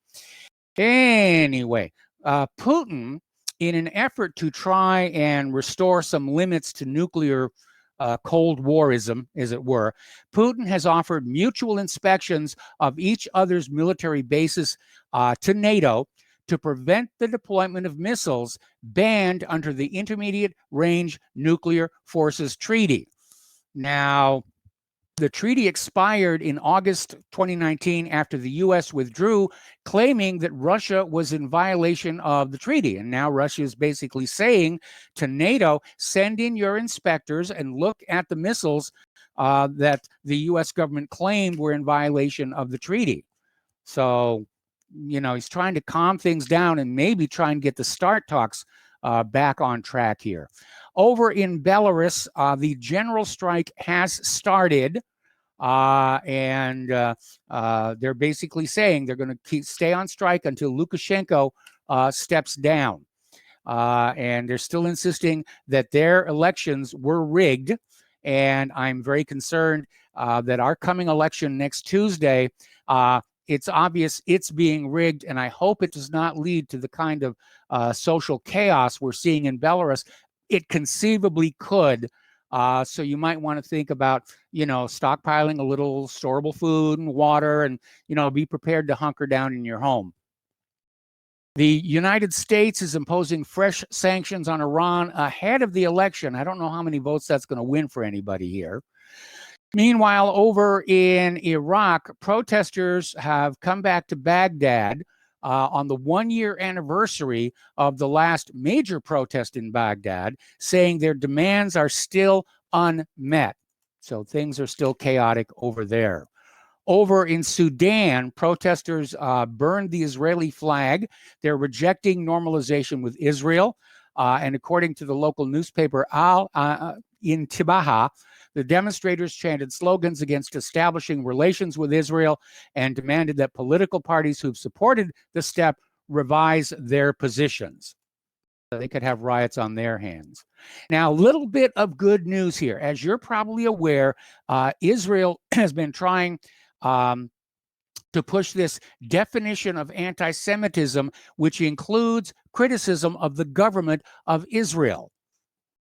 Anyway, Putin, in an effort to try and restore some limits to nuclear Cold Warism, as it were, Putin has offered mutual inspections of each other's military bases to NATO to prevent the deployment of missiles banned under the Intermediate Range Nuclear Forces Treaty. Now, the treaty expired in August 2019 after the U.S. withdrew, claiming that Russia was in violation of the treaty. And now Russia is basically saying to NATO, send in your inspectors and look at the missiles that the U.S. government claimed were in violation of the treaty. So, you know, he's trying to calm things down and maybe try and get the START talks back on track here. Over in Belarus, the general strike has started, and they're basically saying they're going to stay on strike until Lukashenko steps down. And they're still insisting that their elections were rigged, and I'm very concerned that our coming election next Tuesday, it's obvious it's being rigged, and I hope it does not lead to the kind of social chaos we're seeing in Belarus. It conceivably could. So you might want to think about, you know, stockpiling a little storable food and water and, you know, be prepared to hunker down in your home. The United States is imposing fresh sanctions on Iran ahead of the election. I don't know how many votes that's going to win for anybody here. Meanwhile, over in Iraq, protesters have come back to Baghdad on the one-year anniversary of the last major protest in Baghdad, saying their demands are still unmet. So things are still chaotic over there. Over in Sudan, protesters burned the Israeli flag. They're rejecting normalization with Israel. And according to the local newspaper in Tibaha, the demonstrators chanted slogans against establishing relations with Israel and demanded that political parties who've supported the step revise their positions. So they could have riots on their hands. Now, a little bit of good news here. As you're probably aware, Israel has been trying to push this definition of anti-Semitism, which includes criticism of the government of Israel.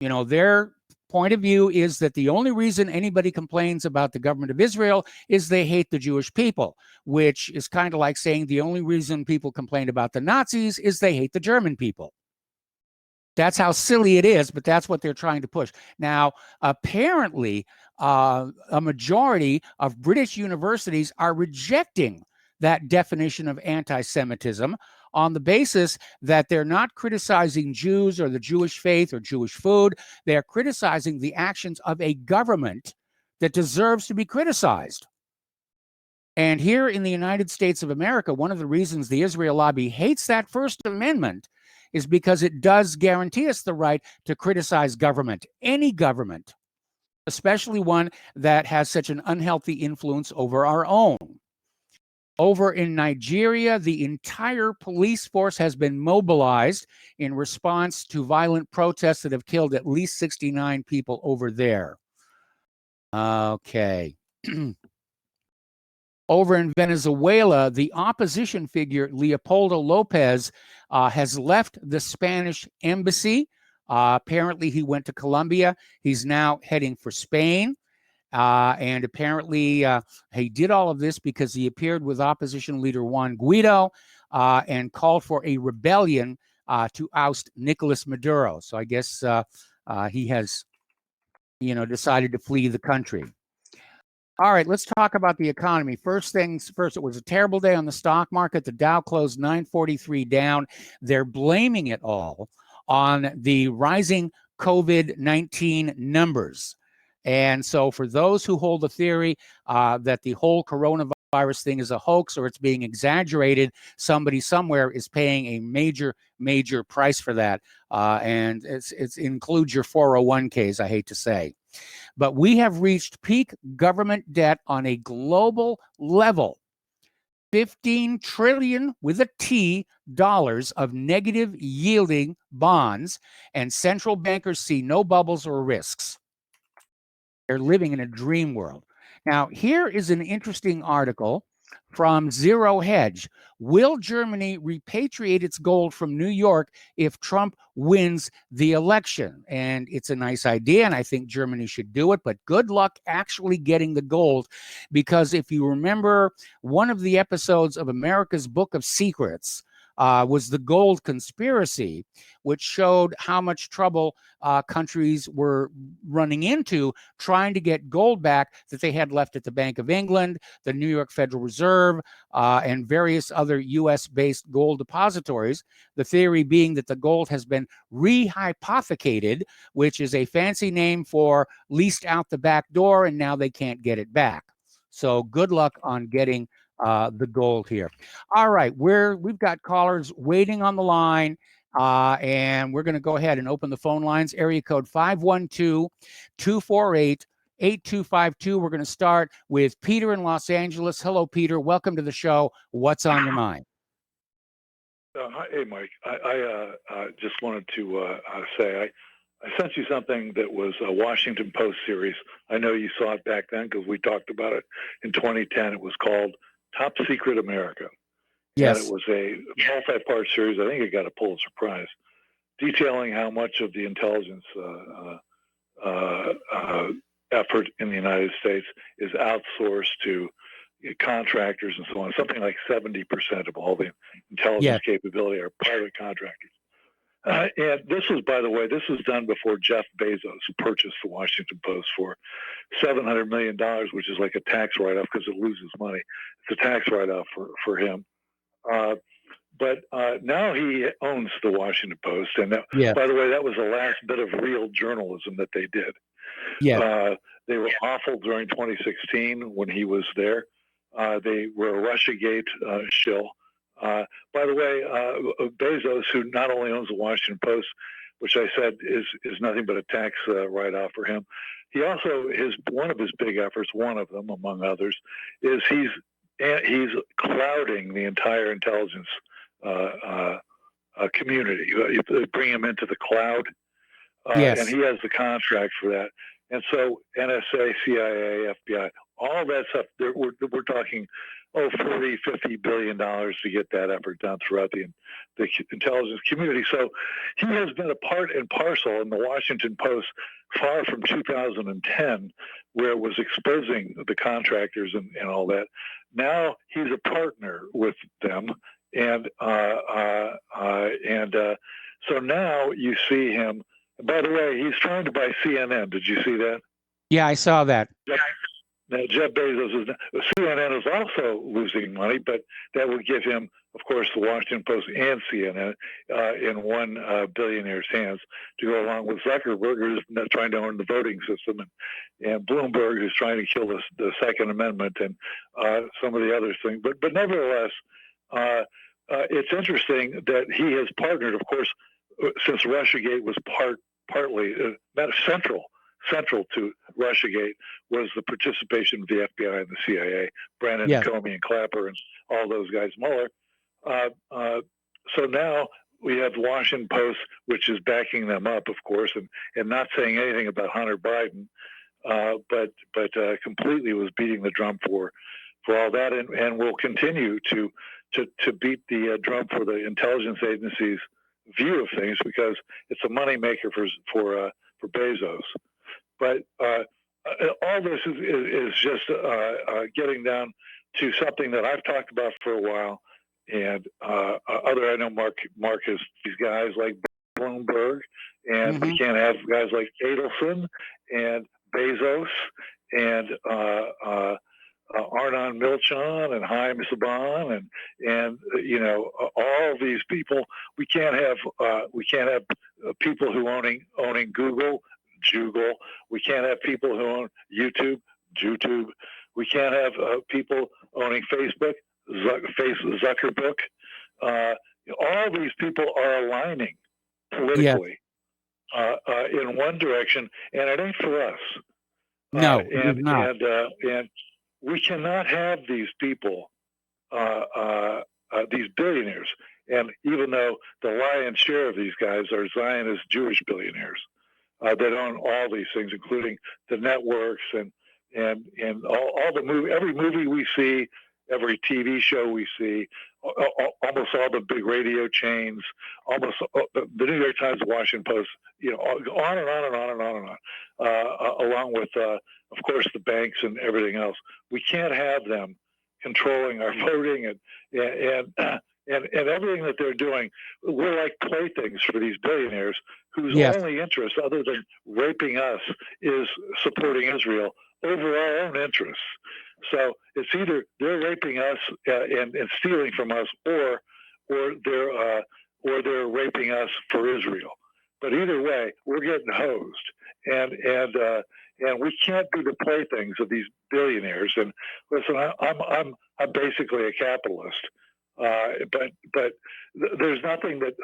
You know, their point of view is that the only reason anybody complains about the government of Israel is they hate the Jewish people, which is kind of like saying the only reason people complain about the Nazis is they hate the German people. That's how silly it is, but that's what they're trying to push. Now, apparently, a majority of British universities are rejecting that definition of anti-Semitism on the basis that they're not criticizing Jews or the Jewish faith or Jewish food. They're criticizing the actions of a government that deserves to be criticized. And here in the United States of America, one of the reasons the Israel lobby hates that First Amendment is because it does guarantee us the right to criticize government, any government, especially one that has such an unhealthy influence over our own. Over in Nigeria, the entire police force has been mobilized in response to violent protests that have killed at least 69 people over there. Okay. Over in Venezuela, the opposition figure Leopoldo Lopez has left the Spanish embassy. Apparently, he went to Colombia. He's now heading for Spain. And apparently, he did all of this because he appeared with opposition leader Juan Guaido and called for a rebellion to oust Nicolas Maduro. So I guess he has, decided to flee the country. All right, let's talk about the economy. First things first, it was a terrible day on the stock market. The Dow closed 943 down. They're blaming it all on the rising COVID-19 numbers. And so for those who hold the theory that the whole coronavirus thing is a hoax or it's being exaggerated, somebody somewhere is paying a major, major price for that. And it includes your 401ks, I hate to say. But we have reached peak government debt on a global level. 15 trillion with a T dollars of negative yielding bonds, and central bankers see no bubbles or risks. They're living in a dream world. Now, here is an interesting article from Zero Hedge. Will Germany repatriate its gold from New York if Trump wins the election? And it's a nice idea, and I think Germany should do it, but good luck actually getting the gold, because if you remember, one of the episodes of America's Book of Secrets was the gold conspiracy, which showed how much trouble countries were running into trying to get gold back that they had left at the Bank of England, the New York Federal Reserve, and various other US-based gold depositories. The theory being that the gold has been rehypothecated, which is a fancy name for leased out the back door, and now they can't get it back. So good luck on getting the gold here. All right, we've got callers waiting on the line, and we're going to go ahead and open the phone lines. Area code 512-248-8252. We're going to start with Peter in Los Angeles. Hello, Peter. Welcome to the show. What's on your mind? Hey, Mike. I just wanted to say I sent you something that was a Washington Post series. I know you saw it back then because we talked about it in 2010. It was called Top Secret America. Yes. And it was a multi-part series. I think it got a Pulitzer Prize, detailing how much of the intelligence effort in the United States is outsourced to contractors and so on. Something like 70% of all the intelligence capability are private contractors. And this was, by the way, this was done before Jeff Bezos purchased the Washington Post for $700 million, which is like a tax write-off because it loses money. It's a tax write-off for him. But now he owns the Washington Post. And that, by the way, that was the last bit of real journalism that they did. They were awful during 2016 when he was there. They were a Russiagate shill. By the way, Bezos, who not only owns the Washington Post, which I said is nothing but a tax write-off for him. He also one of his big efforts, one of them among others, is he's clouding the entire intelligence community. You bring him into the cloud, and he has the contract for that. And so NSA, CIA, FBI, all that stuff, we're talking, $40, $50 billion to get that effort done throughout the intelligence community. So he has been a part and parcel in the Washington Post far from 2010, where it was exposing the contractors and all that. Now he's a partner with them. And so now you see him. By the way, he's trying to buy CNN. Did you see that? Yeah, I saw that. Now, Jeff Bezos CNN is also losing money, but that would give him, of course, the Washington Post and CNN in one billionaire's hands to go along with Zuckerberg, who's trying to own the voting system, and Bloomberg, who's trying to kill the Second Amendment and some of the other things. But nevertheless, it's interesting that he has partnered, of course, since Russiagate was partly central to Russiagate was the participation of the FBI and the CIA, Brennan, Comey, and Clapper, and all those guys, Mueller. So now we have the Washington Post, which is backing them up, of course, and not saying anything about Hunter Biden, but completely was beating the drum for all that, and will continue to beat the drum for the intelligence agency's view of things, because it's a moneymaker for Bezos. But all this is just getting down to something that I've talked about for a while, and I know Mark has these guys like Bloomberg, and we can't have guys like Adelson and Bezos and Arnon Milchan and Haim Saban and all these people. We can't have people who owning Google. We can't have people who own YouTube. We can't have people owning Facebook. Zuckerberg. All these people are aligning politically in one direction, and it ain't for us. No, and we cannot have these people, these billionaires. And even though the lion's share of these guys are Zionist Jewish billionaires, that own all these things, including the networks and all the every movie we see, every TV show we see, almost all the big radio chains, almost the New York Times, the Washington Post, on and on and on and on and on, along with, of course, the banks and everything else. We can't have them controlling our voting and everything that they're doing. We're like playthings for these billionaires whose only interest, other than raping us, is supporting Israel over our own interests. So it's either they're raping us and stealing from us, or they're raping us for Israel. But either way, we're getting hosed, and we can't be the playthings of these billionaires. And listen, I'm basically a capitalist, but there's nothing that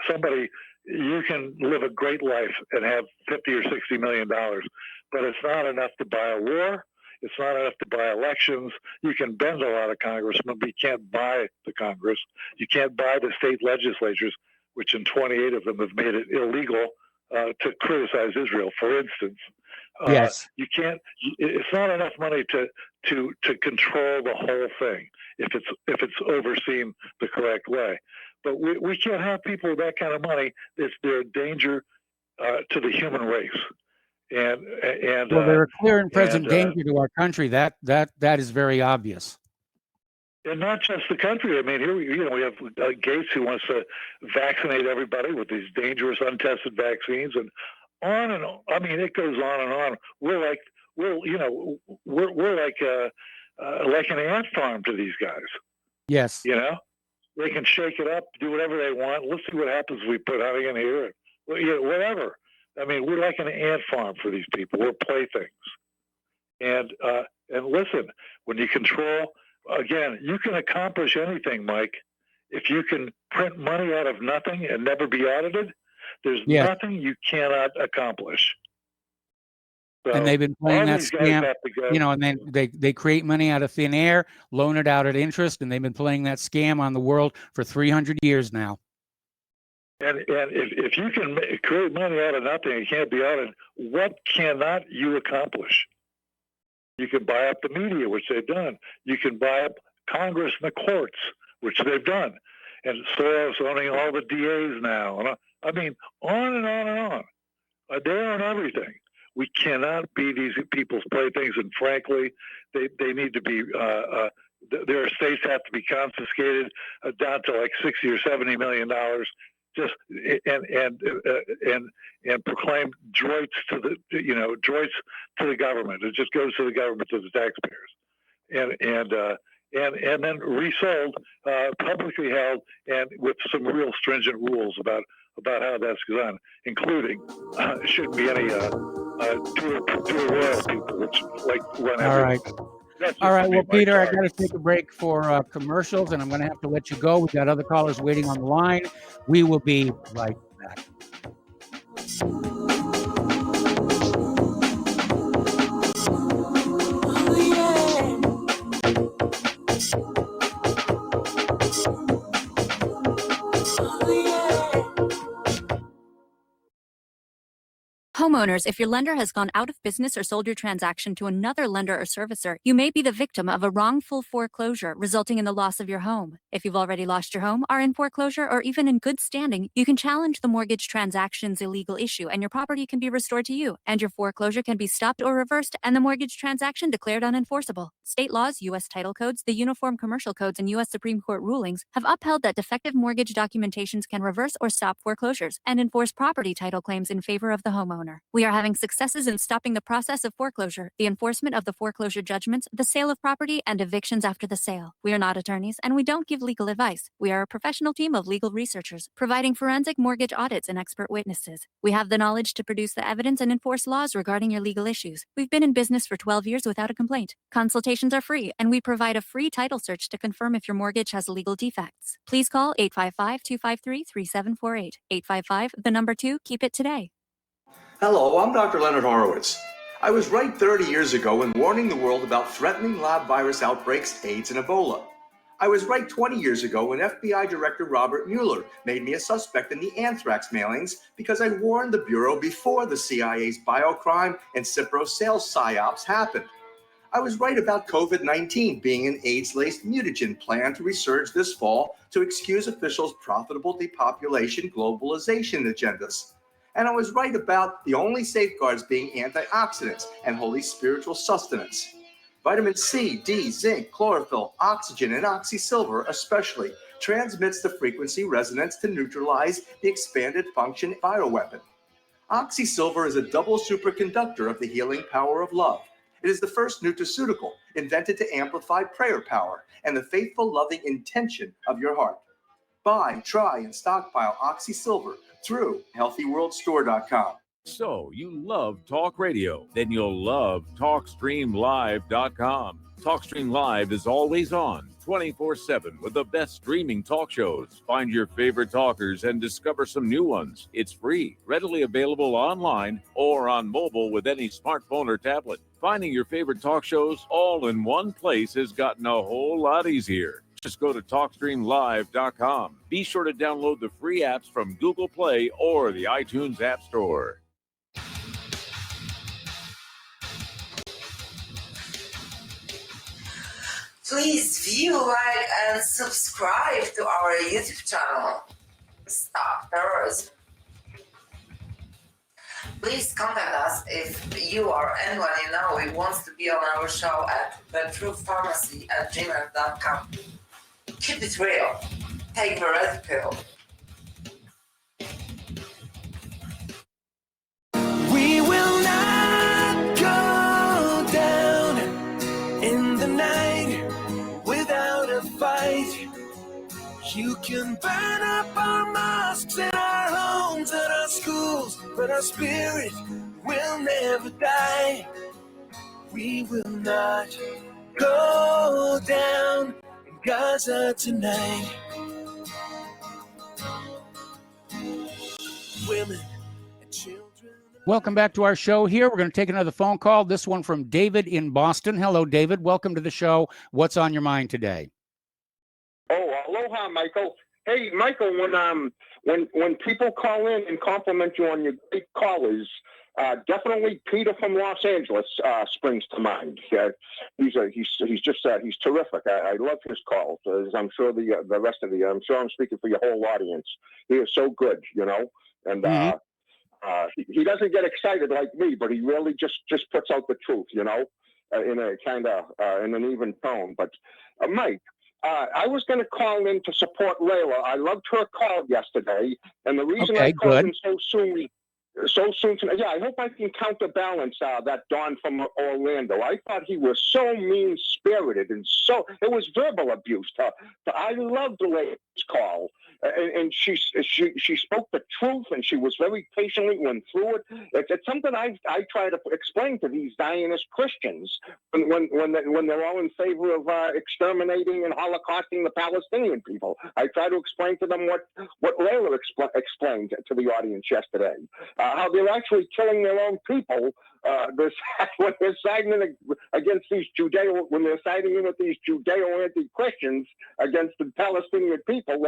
you can live a great life and have $50 or $60 million, but it's not enough to buy a war. It's not enough to buy elections. You can bend a lot of congressmen, but you can't buy the Congress. You can't buy the state legislatures, which in 28 of them have made it illegal to criticize Israel, for instance. You can't. It's not enough money to control the whole thing if it's overseen the correct way. But we can't have people with that kind of money. They're a danger to the human race. And they're a clear and present danger to our country. That is very obvious. And not just the country. I mean, here we have Gates, who wants to vaccinate everybody with these dangerous, untested vaccines, and on and on. I mean, it goes on and on. We're like an ant farm to these guys. Yes. They can shake it up, do whatever they want. Let's see what happens if we put honey in here. Whatever. I mean, we're like an ant farm for these people. We're playthings. And listen, when you control, again, you can accomplish anything, Mike. If you can print money out of nothing and never be audited, There's Yes. nothing you cannot accomplish. So And they've been all playing that these guys scam, have to go. you know, and then they create money out of thin air, loan it out at interest, and they've been playing that scam on the world for 300 years now. And if you can create money out of nothing, it can't be audited. What cannot you accomplish? You can buy up the media, which they've done. You can buy up Congress and the courts, which they've done. And Soros owning all the DAs now. And I mean, on and on and on. They own everything. We cannot be these people's playthings. And frankly, they need to be. Their estates have to be confiscated down to like $60 or $70 million. Just and proclaim droits to the droits to the government. It just goes to the government, to the taxpayers, and then resold, publicly held, and with some real stringent rules about how that's done, including it shouldn't be any dual royal people, which like run everything. All right. All right. Well, Peter, I got to take a break for commercials, and I'm going to have to let you go. We've got other callers waiting on the line. We will be right back. Homeowners, if your lender has gone out of business or sold your transaction to another lender or servicer, you may be the victim of a wrongful foreclosure, resulting in the loss of your home. If you've already lost your home, are in foreclosure, or even in good standing, you can challenge the mortgage transaction's illegal issue, and your property can be restored to you, and your foreclosure can be stopped or reversed, and the mortgage transaction declared unenforceable. State laws, U.S. title codes, the Uniform Commercial Codes, and U.S. Supreme Court rulings have upheld that defective mortgage documentations can reverse or stop foreclosures and enforce property title claims in favor of the homeowner. We are having successes in stopping the process of foreclosure, the enforcement of the foreclosure judgments, the sale of property, and evictions after the sale. We are not attorneys, and we don't give legal advice. We are a professional team of legal researchers, providing forensic mortgage audits and expert witnesses. We have the knowledge to produce the evidence and enforce laws regarding your legal issues. We've been in business for 12 years without a complaint. Consultations are free, and we provide a free title search to confirm if your mortgage has legal defects. Please call 855-253-3748. 855, keep it today. Hello, I'm Dr. Leonard Horowitz. I was right 30 years ago in warning the world about threatening lab virus outbreaks, AIDS, and Ebola. I was right 20 years ago when FBI Director Robert Mueller made me a suspect in the anthrax mailings because I warned the Bureau before the CIA's biocrime and Cipro sales psyops happened. I was right about COVID-19 being an AIDS-laced mutagen planned to resurge this fall to excuse officials' profitable depopulation globalization agendas. And I was right about the only safeguards being antioxidants and holy spiritual sustenance. Vitamin C, D, zinc, chlorophyll, oxygen, and oxysilver especially transmits the frequency resonance to neutralize the expanded function bioweapon. Oxysilver is a double superconductor of the healing power of love. It is the first nutraceutical invented to amplify prayer power and the faithful, loving intention of your heart. Buy, try, and stockpile Oxysilver through healthyworldstore.com. So you love talk radio? Then you'll love TalkStreamLive.com. TalkStream Live is always on, 24/7 with the best streaming talk shows. Find your favorite talkers and discover some new ones. It's free, readily available online or on mobile with any smartphone or tablet. Finding your favorite talk shows all in one place has gotten a whole lot easier. Just go to TalkStreamLive.com. Be sure to download the free apps from Google Play or the iTunes App Store. Please view, like, and subscribe to our YouTube channel. Stop terrorism. Please contact us if you or anyone you know who wants to be on our show at thetruthpharmacy@gmail.com. Keep it real. Take the red pill. We will not go down in the night without a fight. You can burn up our mosques and our homes and our schools, but our spirit will never die. We will not go down in Gaza tonight. women and children. Welcome back to our show here. We're going to take another phone call. This one from David in Boston. Hello, David. Welcome to the show. What's on your mind today? Oh, aloha, Michael. Hey, Michael, when people call in and compliment you on your great callers, definitely Peter from Los Angeles springs to mind. He's terrific. I love his calls. As I'm sure the rest of I'm sure I'm speaking for your whole audience. He is so good, and he doesn't get excited like me, but he really just puts out the truth, in a kind of in an even tone. But Mike. I was going to call in to support Layla. I loved her call yesterday, and the reason I called in so soon tonight. Yeah, I hope I can counterbalance that Don from Orlando. I thought he was so mean-spirited, and it was verbal abuse. I loved Layla's call, and she spoke the truth, and she was very patiently went through it. It's something I try to explain to these Zionist Christians when they're all in favor of exterminating and holocausting the Palestinian people. I try to explain to them what Layla explained to the audience yesterday. How they're actually killing their own people when they're siding in against these when they're siding in with these Judeo-anti-Christians against the Palestinian people.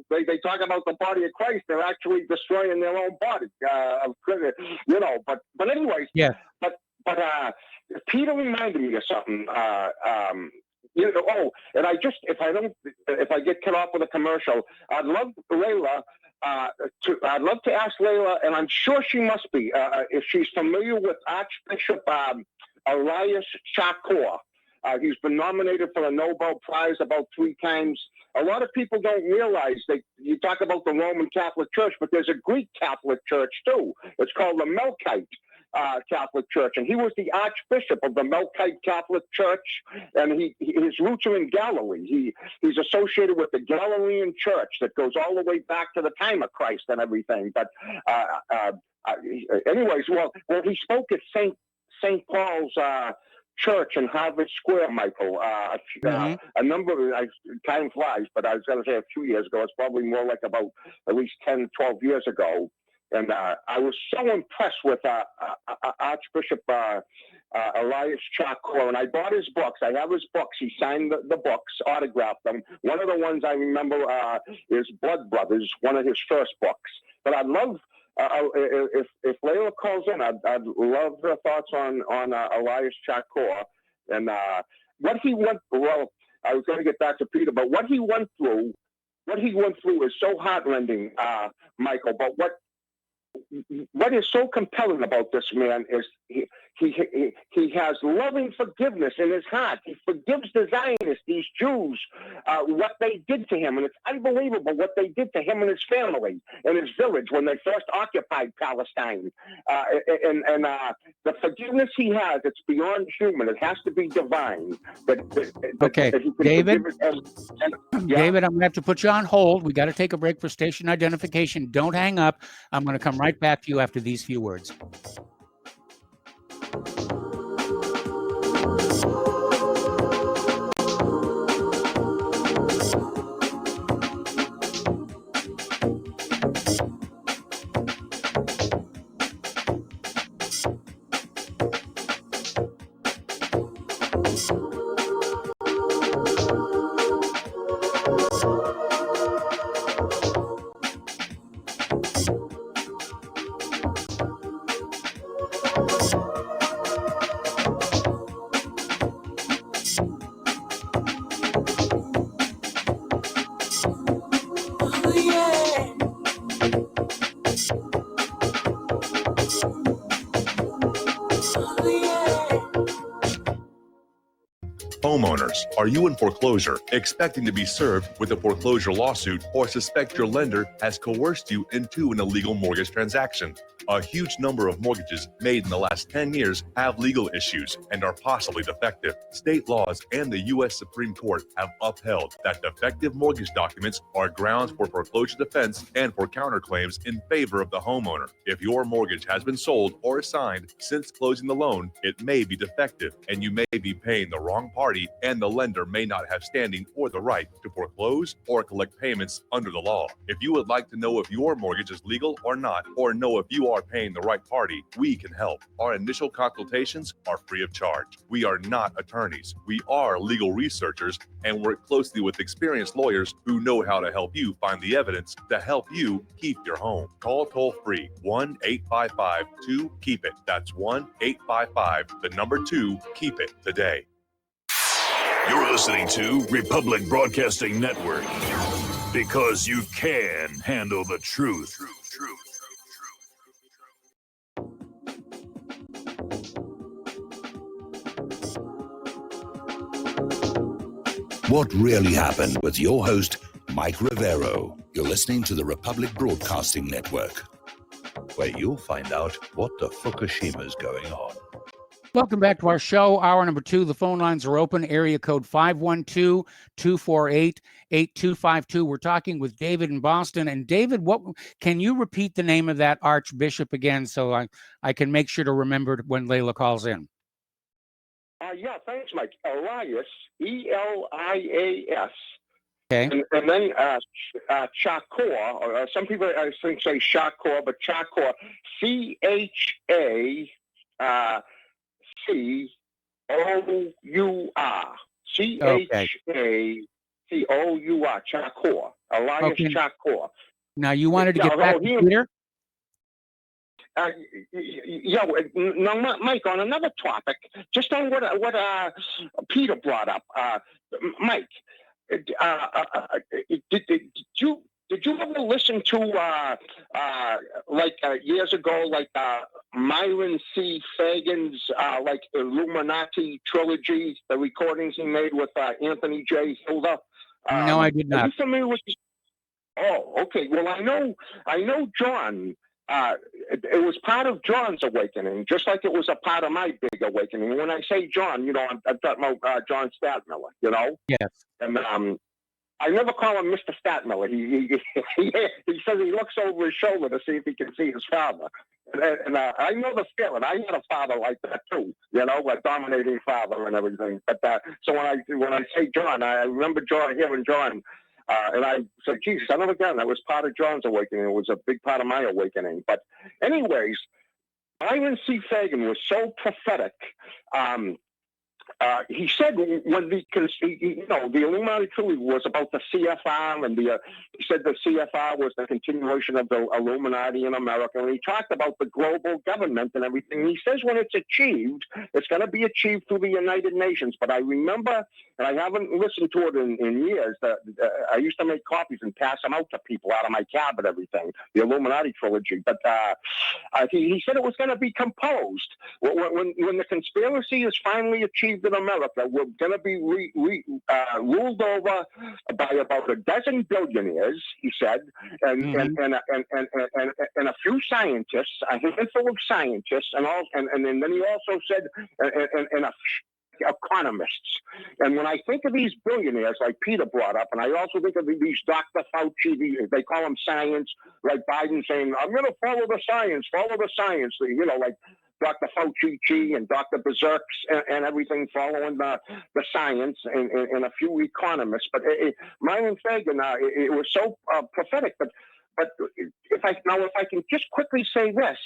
They talk about the body of Christ. They're actually destroying their own body. But anyways. Yeah. But Peter reminded me of something. And if I get cut off with a commercial, I'd love Layla. I'd love to ask Layla, and I'm sure she must be, if she's familiar with Archbishop Elias Chacour. He's been nominated for a Nobel Prize about 3 times. A lot of people don't realize that you talk about the Roman Catholic Church, but there's a Greek Catholic Church too. It's called the Melkite Catholic Church, and he was the Archbishop of the Melkite Catholic Church, and his roots are in Galilee. He's associated with the Galilean Church that goes all the way back to the time of Christ and everything. But anyways, well, he spoke at St. Paul's Church in Harvard Square, Michael. A number of time flies, but I was going to say a few years ago. It's probably more like about at least 10, 12 years ago. And I was so impressed with Archbishop Elias Chacour, and I bought his books. I have his books. He signed the books, autographed them. One of the ones I remember is Blood Brothers, one of his first books. But I'd love, if Layla calls in, I'd love her thoughts on Elias Chacour and what he went. Well, I was going to get back to Peter, but what he went through is so heartrending, Michael. But what is so compelling about this man is he has loving forgiveness in his heart. He forgives the Zionists, these Jews, what they did to him. And it's unbelievable what they did to him and his family and his village when they first occupied Palestine. And the forgiveness he has, it's beyond human. It has to be divine. Okay, David, David, I'm going to have to put you on hold. We got to take a break for station identification. Don't hang up. I'm going to come right back to you after these few words. Homeowners, are you in foreclosure, expecting to be served with a foreclosure lawsuit, or suspect your lender has coerced you into an illegal mortgage transaction? A huge number of mortgages made in the last 10 years have legal issues and are possibly defective. State laws and the U.S. Supreme Court have upheld that defective mortgage documents are grounds for foreclosure defense and for counterclaims in favor of the homeowner. If your mortgage has been sold or assigned since closing the loan, it may be defective and you may be paying the wrong party, and the lender may not have standing or the right to foreclose or collect payments under the law. If you would like to know if your mortgage is legal or not, or know if you are paying the right party, we can help. Our initial consultations are free of charge. We are not attorneys. We are legal researchers and work closely with experienced lawyers who know how to help you find the evidence to help you keep your home. Call toll free 1-855-2-KEEP-IT. That's 1-855-2-KEEP-IT today. You're listening to Republic Broadcasting Network, because you can handle the truth. What really happened with your host, Mike Rivero. You're listening to the Republic Broadcasting Network, where you'll find out what the Fukushima's going on. Welcome back to our show, hour number 2. The phone lines are open. Area code 512-248-8252. We're talking with David in Boston. And David, what can you repeat the name of that archbishop again so I can make sure to remember when Layla calls in? Yeah, thanks, Mike. Elias, Elias. Okay. And then Chakor, or some people I think say Chakor, but Chakor, Chachar. Chachor, Chakor, Elias Okay. Chakor. Now, you wanted to get back to Peter? Now, Mike, on another topic, just on what Peter brought up, Mike, did you ever listen to years ago, Myron C. Fagan's Illuminati trilogy, the recordings he made with Anthony J. Hilda? No, I did not. Are you familiar with? Oh, okay. Well, I know John. It was part of John's awakening, just like it was a part of my big awakening. And when I say John, I'm talking about John Stadtmiller, Yes. And I never call him Mr. Stadtmiller. He says he looks over his shoulder to see if he can see his father. And I know the feeling. I had a father like that too, a dominating father and everything. But so when I say John, I remember hearing John. And I said, Jesus, I never again. That was part of John's awakening. It was a big part of my awakening. But anyways, Myron C. Fagan was so prophetic. He said when the Illuminati trilogy was about the CFR, and he said the CFR was the continuation of the Illuminati in America, and he talked about the global government and everything. He says when it's achieved, it's going to be achieved through the United Nations. But I remember, and I haven't listened to it in years, that I used to make copies and pass them out to people out of my cab and everything, the Illuminati trilogy. But he said it was going to be composed. When the conspiracy is finally achieved in America, we're going to be ruled over by about a dozen billionaires, he said, and a few scientists, a handful of scientists, and then he also said, and a economists. And when I think of these billionaires, like Peter brought up, and I also think of these Dr. Fauci, they call them science, like Biden saying, I'm going to follow the science, like Dr. Fauci and Dr. Berserks and everything following the science and a few economists. But Myron Fagan, it was so prophetic. But if I can just quickly say this,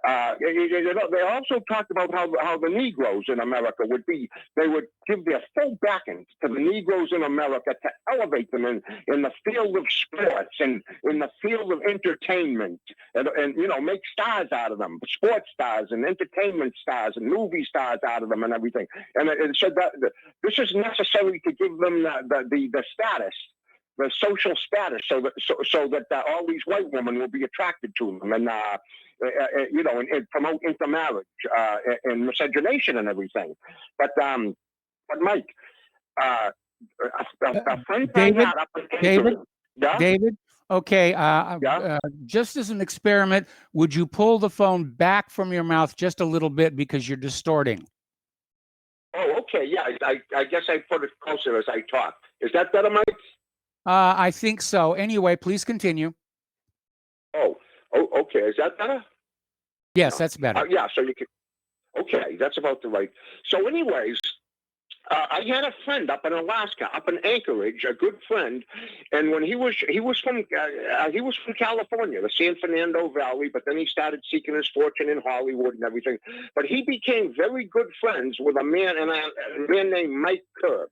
they also talked about how the Negroes in America would give their full backing to the Negroes in America to elevate them in the field of sports and in the field of entertainment and make stars out of them, sports stars and entertainment stars and movie stars out of them and everything. And it said that this is necessary to give them the status, the social status, so that all these white women will be attracted to them and promote intermarriage and miscegenation and everything. But Mike, a friend I had up in David, Okay, just as an experiment, would you pull the phone back from your mouth just a little bit because you're distorting? Oh, okay. Yeah, I guess I put it closer as I talk. Is that better, Mike? I think so. Anyway, please continue. Oh, okay. Is that better? Yes, that's better. Yeah, so you can. Okay, that's about the right. So, anyways, I had a friend up in Alaska, up in Anchorage, a good friend, and when he was from California, the San Fernando Valley, but then he started seeking his fortune in Hollywood and everything. But he became very good friends with a man named Mike Curb.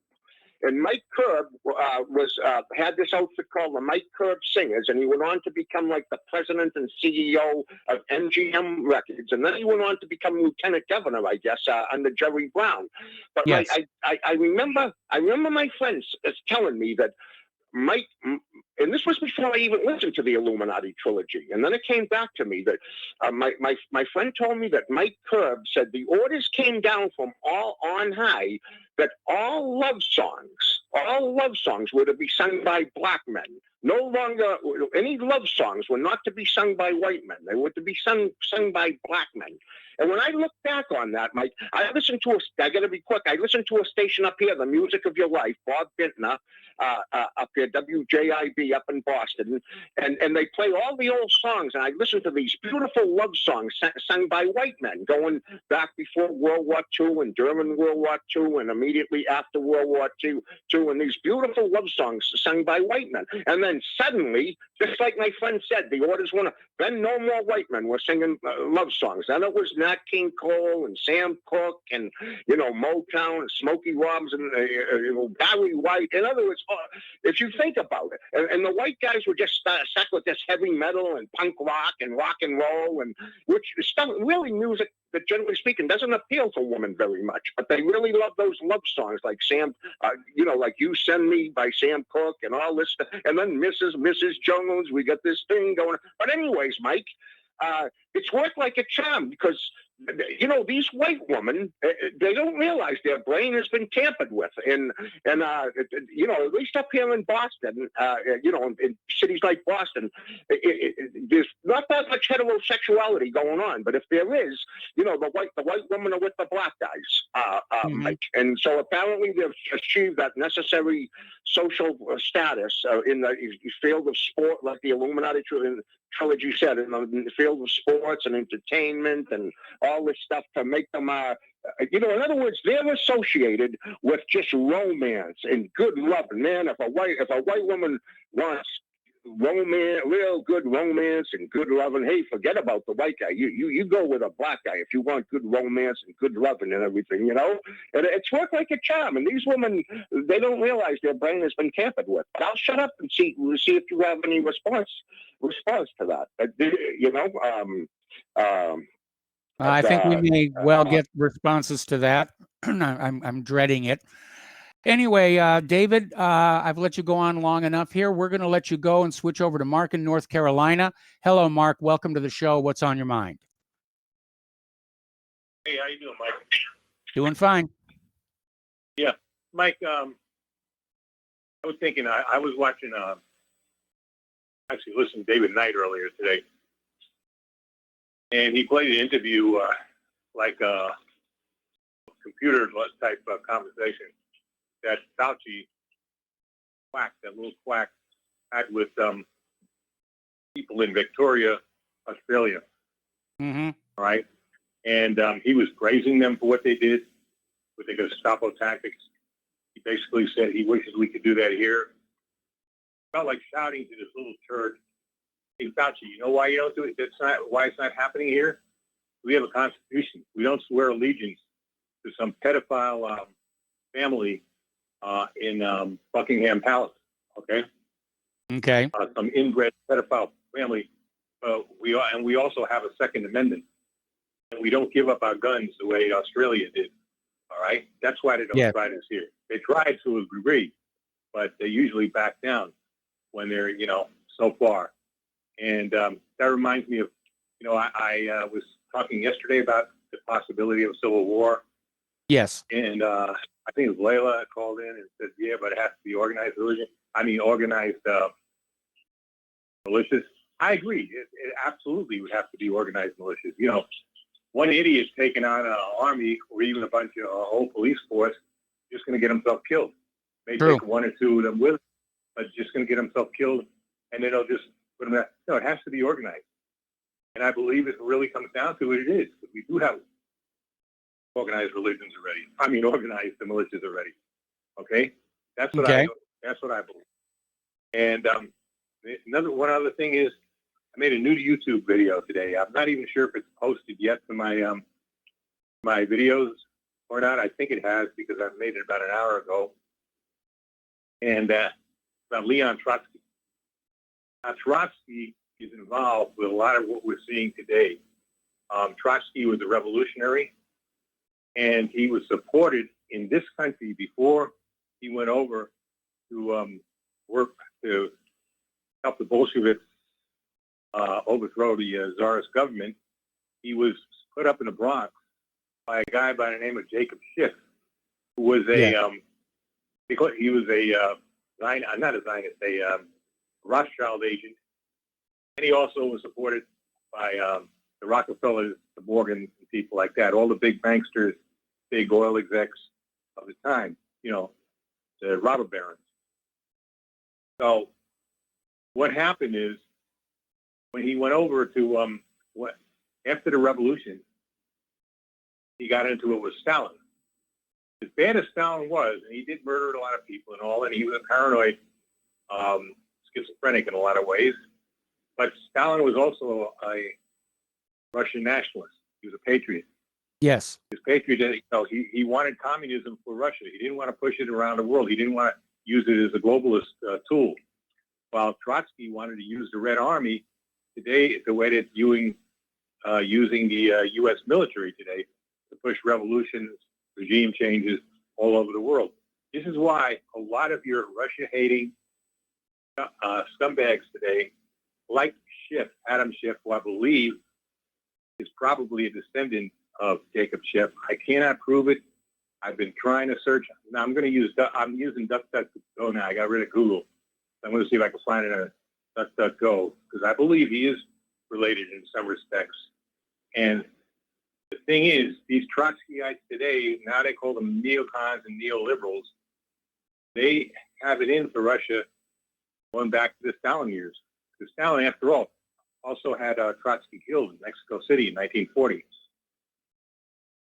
And Mike Curb had this outfit called the Mike Curb Singers, and he went on to become like the president and CEO of MGM Records, and then he went on to become lieutenant governor, I guess, under Jerry Brown. But yes. I remember my friends telling me that Mike, and this was before I even listened to the Illuminati trilogy, and then it came back to me that my friend told me that Mike Curb said the orders came down from all on high that all love songs were to be sung by black men. No longer any love songs were not to be sung by white men. They were to be sung by black men. And when I look back on that, Mike, I got to be quick. I listened to a station up here, The Music of Your Life, Bob Bintner, up here, WJIB up in Boston. And they play all the old songs. And I listened to these beautiful love songs sung by white men going back before World War II and during World War II and immediately after World War II. And these beautiful love songs sung by white men. And then suddenly, just like my friend said, the orders went up. Then no more white men were singing love songs. Then it was Nat King Cole and Sam Cooke and, Motown and Smokey Robinson, Barry White. In other words, if you think about it, and the white guys were just stuck with this heavy metal and punk rock and roll, and which stuff, really music that generally speaking doesn't appeal to women very much, but they really love those love songs like like You Send Me by Sam Cooke and all this stuff. And then Mrs. Jones, we got this thing going. But anyways, Mike, it's worked like a charm because these white women, they don't realize their brain has been tampered with. And at least up here in Boston, in cities like Boston, there's not that much heterosexuality going on. But if there is, the white women are with the black guys, Mike. And so apparently they've achieved that necessary social status in the field of sport, like the Illuminati trilogy said, in the field of sports and entertainment and all this stuff to make them, in other words, they're associated with just romance and good love. Man, if a white woman wants romance, real good romance and good loving, hey, forget about the white guy. You go with a black guy if you want good romance and good loving and everything, And it's worked like a charm. And these women, they don't realize their brain has been tampered with. But I'll shut up and see if you have any response to that. I think we may well get responses to that. I'm dreading it. Anyway, David, I've let you go on long enough here. We're going to let you go and switch over to Mark in North Carolina. Hello, Mark. Welcome to the show. What's on your mind? Hey, how you doing, Mike? Doing fine. Yeah, Mike. I was thinking. I was watching. Actually, listened to David Knight earlier today, and he played an interview like a computer type conversation that Fauci that little quack had with people in Victoria, Australia. Mm-hmm. All right. And he was praising them for what they did with the Gestapo tactics. He basically said he wishes we could do that here. Felt like shouting to this little turd, "Hey, Fauci, you know why you don't do it? That's not why it's not happening here. We have a constitution. We don't swear allegiance to some pedophile family in Buckingham Palace." Okay. Okay. Some inbred pedophile family. We also have a Second Amendment, and we don't give up our guns the way Australia did. All right. That's why they don't try this here. They tried to a degree, but they usually back down when they're so far. And that reminds me of I was talking yesterday about the possibility of a civil war. Yes. And I think it was Layla called in and said, yeah, but it has to be organized religion. Organized militias. I agree. It absolutely would have to be organized militias. You know, one idiot taking on an army or even a bunch of a whole police force just going to get himself killed. May True. take one or two of them with him, but just going to get himself killed, and then they'll just put him there. No, it has to be organized. And I believe if it really comes down to it, it is. Because we do have organized religions already. I mean, organized the militias already. Okay, that's what I believe. And one other thing is, I made a new YouTube video today. I'm not even sure if it's posted yet to my my videos or not. I think it has because I made it about an hour ago. And about Leon Trotsky. Now, Trotsky is involved with a lot of what we're seeing today. Trotsky was a revolutionary, and he was supported in this country before he went over to work to help the Bolsheviks overthrow the Tsarist government. He was put up in the Bronx by a guy by the name of Jacob Schiff, who was he was a not a Zionist, a Rothschild agent, and he also was supported by the Rockefellers, the Morgans, and people like that, all the big banksters, big oil execs of the time, you know, the robber barons. So what happened is when he went over to after the revolution, he got into it with Stalin. As bad as Stalin was, and he did murder a lot of people and all, and he was a paranoid schizophrenic in a lot of ways, but Stalin was also a Russian nationalist. He was a patriot. Yes. He was patriotic. You know, he wanted communism for Russia. He didn't want to push it around the world. He didn't want to use it as a globalist tool. While Trotsky wanted to use the Red Army, today it's the way that using the U.S. military today to push revolutions, regime changes all over the world. This is why a lot of your Russia-hating scumbags today, like Schiff, Adam Schiff, who I believe is probably a descendant of Jacob Schiff. I cannot prove it. I've been trying to search. Now I'm using DuckDuckGo now. I got rid of Google. I'm going to see if I can find it on DuckDuckGo because I believe he is related in some respects. And the thing is, these Trotskyites today, now they call them neocons and neoliberals, they have it in for Russia going back to the Stalin years. Because Stalin, after all, also had Trotsky killed in Mexico City in 1940.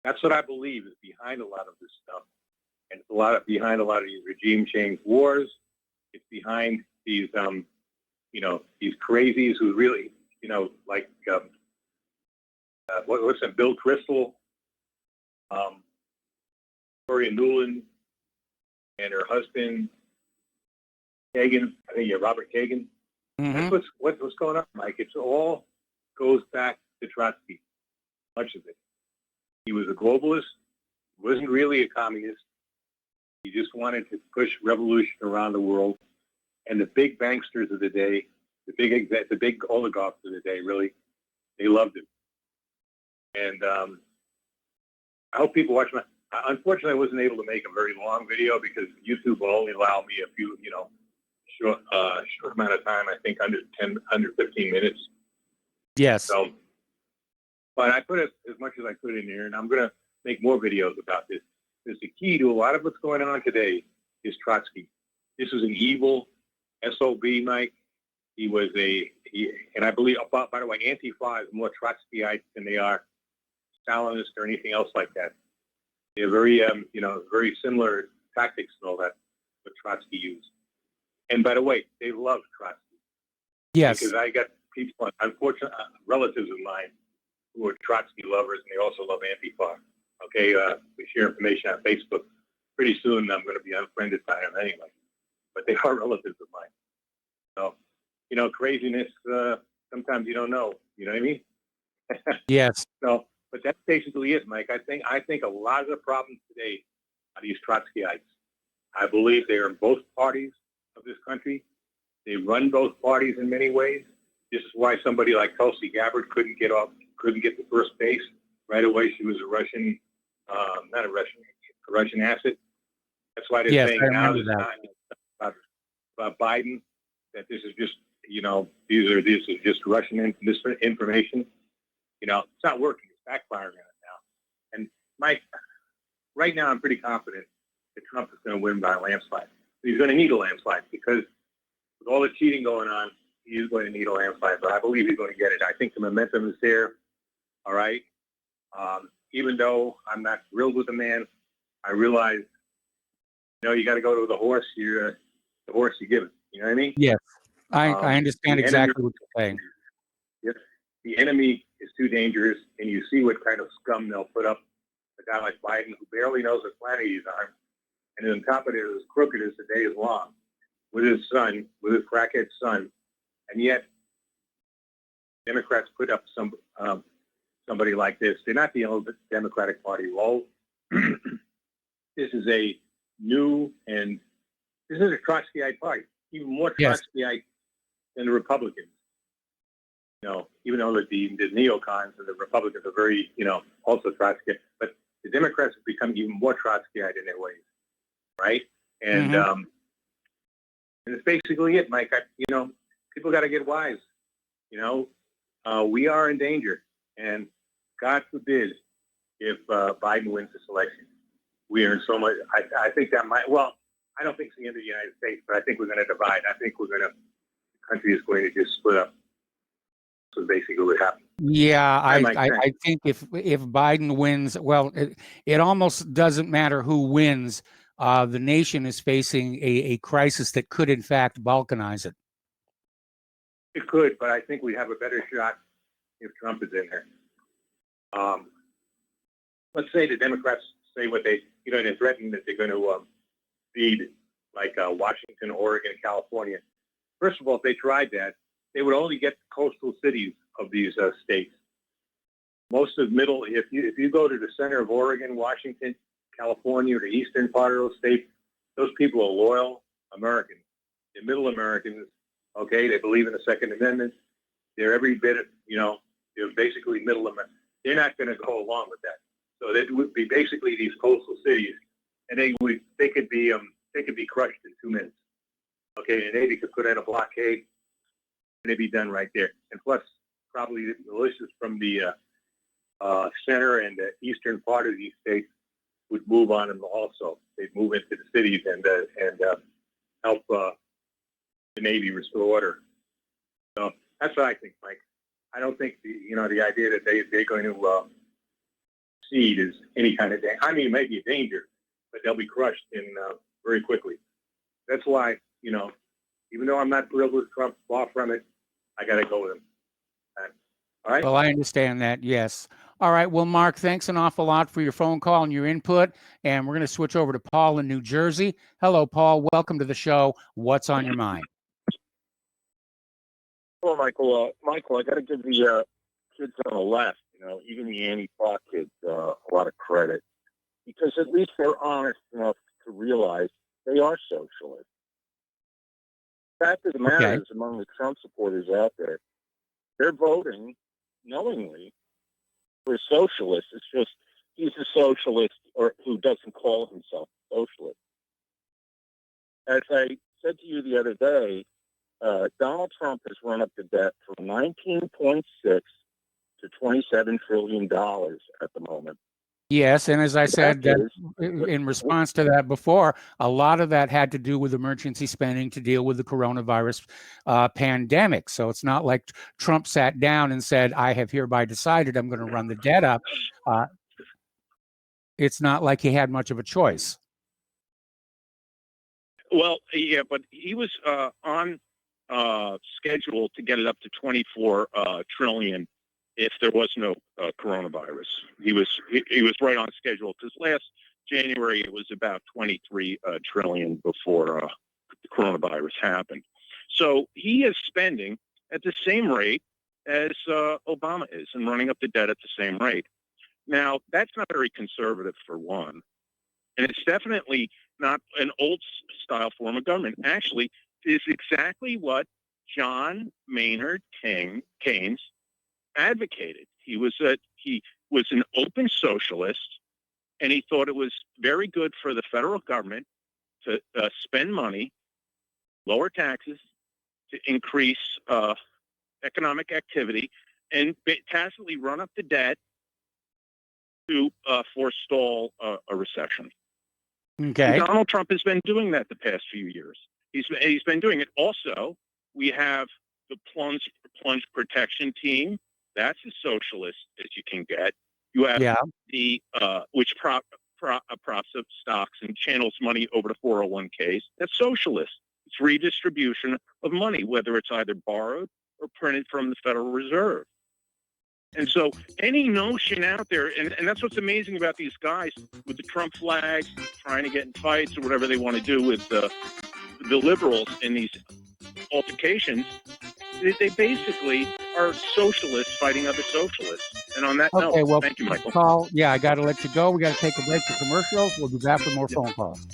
That's what I believe is behind a lot of this stuff. And it's behind a lot of these regime change wars. It's behind these, these crazies who really, like, what's that, Bill Kristol, Victoria Nuland, and her husband, Kagan, I think, Robert Kagan. Mm-hmm. That's what's going on, Mike. It all goes back to Trotsky, much of it. He was a globalist, wasn't really a communist. He just wanted to push revolution around the world. And the big banksters of the day, the big oligarchs of the day, really, they loved him. And I hope people watch my. Unfortunately, I wasn't able to make a very long video because YouTube will only allow me a few, short amount of time. I think under 15 minutes. Yes. So, but I put as much as I could in here, and I'm going to make more videos about this. Because the key to a lot of what's going on today is Trotsky. This is an evil SOB, Mike. He was and I believe, by the way, Antifa is more Trotskyite than they are Stalinist or anything else like that. They're very, very similar tactics and all that what Trotsky used. And by the way, they love Trotsky. Yes. Because I got people, unfortunately, relatives of mine who are Trotsky lovers, and they also love Antifa. Okay, we share information on Facebook. Pretty soon, I'm going to be unfriended by them anyway. But they are relatives of mine. So, craziness. Sometimes you don't know. You know what I mean? Yes. So, but that's basically it, Mike. I think a lot of the problems today are these Trotskyites. I believe they are in both parties of this country. They run both parties in many ways. This is why somebody like Tulsi Gabbard couldn't get to first base right away. She was a Russian, a Russian asset. That's why they're saying now this time about Biden that this is just these are just rushing into this information. It's not working. It's backfiring on it now. And Mike, right now I'm pretty confident that Trump is going to win by a landslide. He's going to need a landslide because with all the cheating going on, he is going to need a landslide. But I believe he's going to get it. I think the momentum is there. All right. Even though I'm not thrilled with the man, I realize, you got to go to the horse you give it. You know what I mean? Yes, I understand exactly what you're saying. Yes, the enemy is too dangerous, and you see what kind of scum they'll put up. A guy like Biden who barely knows what planet he's on, and on top of it, as crooked as the day is long, with his son, with his crackhead son, and yet Democrats put up somebody like this. They're not the old Democratic Party role. This is a new and this is a Trotskyite party, even more Trotskyite than the Republicans. Even though the neocons and the Republicans are very, also Trotskyite, but the Democrats have become even more Trotskyite in their ways, right? And and it's basically it, Mike. People got to get wise. We are in danger, and God forbid if Biden wins this election. We are in so much. I think that might. Well, I don't think it's the end of the United States, but I think we're going to divide. I think the country is going to just split up. So basically, what happened. Yeah, I think if Biden wins, well, it almost doesn't matter who wins. The nation is facing a crisis that could, in fact, balkanize it. It could, but I think we have a better shot if Trump is in there. Let's say the Democrats say what they threaten that they're going to cede like Washington, Oregon, California. First of all, if they tried that, they would only get the coastal cities of these states. Most of if you go to the center of Oregon, Washington, California, or the eastern part of those states, those people are loyal Americans. They're middle Americans, okay? They believe in the Second Amendment. They're every bit, they're basically middle Americans. They're not going to go along with that. So it would be basically these coastal cities, and they could be crushed in 2 minutes. Okay, and they could put in a blockade, and they'd be done right there. And plus, probably the militias from the center and the eastern part of these states would move on them also. They'd move into the cities and help the Navy restore order. So that's what I think, Mike. I don't think the idea that they're going to cede is any kind of danger. I mean, it may be a danger, but they'll be crushed very quickly. That's why, even though I'm not thrilled with Trump, far from it, I got to go with him. All right. Well, I understand that. Yes. All right. Well, Mark, thanks an awful lot for your phone call and your input. And we're going to switch over to Paul in New Jersey. Hello, Paul. Welcome to the show. What's on your mind? Hello, Michael. Michael, I got to give the kids on the left, even the anti-Fa kids, a lot of credit, because at least they're honest enough to realize they are socialists. The fact of the matter is, among the Trump supporters out there, they're voting knowingly for a socialist. It's just he's a socialist or who doesn't call himself a socialist. As I said to you the other day, Donald Trump has run up the debt from 19.6 to $27 trillion at the moment. Yes, and as I said, that in response to that before, a lot of that had to do with emergency spending to deal with the coronavirus pandemic. So it's not like Trump sat down and said, I have hereby decided I'm going to run the debt up. It's not like he had much of a choice. Well, yeah, but he was on schedule to get it up to 24 trillion if there was no coronavirus. He was right on schedule because last January it was about 23 trillion before the coronavirus happened. So he is spending at the same rate as Obama is and running up the debt at the same rate. Now, that's not very conservative for one, and it's definitely not an old-style form of government. Actually, it's exactly what John Maynard Keynes advocated. He was an open socialist, and he thought it was very good for the federal government to spend money, lower taxes, to increase economic activity and tacitly run up the debt to forestall a recession. Okay. And Donald Trump has been doing that the past few years. He's been doing it. Also, we have the plunge protection team. That's as socialist as you can get. You have the which props up stocks and channels money over to 401ks. That's socialist. It's redistribution of money, whether it's either borrowed or printed from the Federal Reserve. And so any notion out there, and that's what's amazing about these guys with the Trump flags, trying to get in fights or whatever they want to do with the liberals in these altercations, they basically are socialists fighting other socialists. And on that note, well, thank you, Michael. Paul, I got to let you go. We got to take a break for commercials. We'll be back with more phone calls.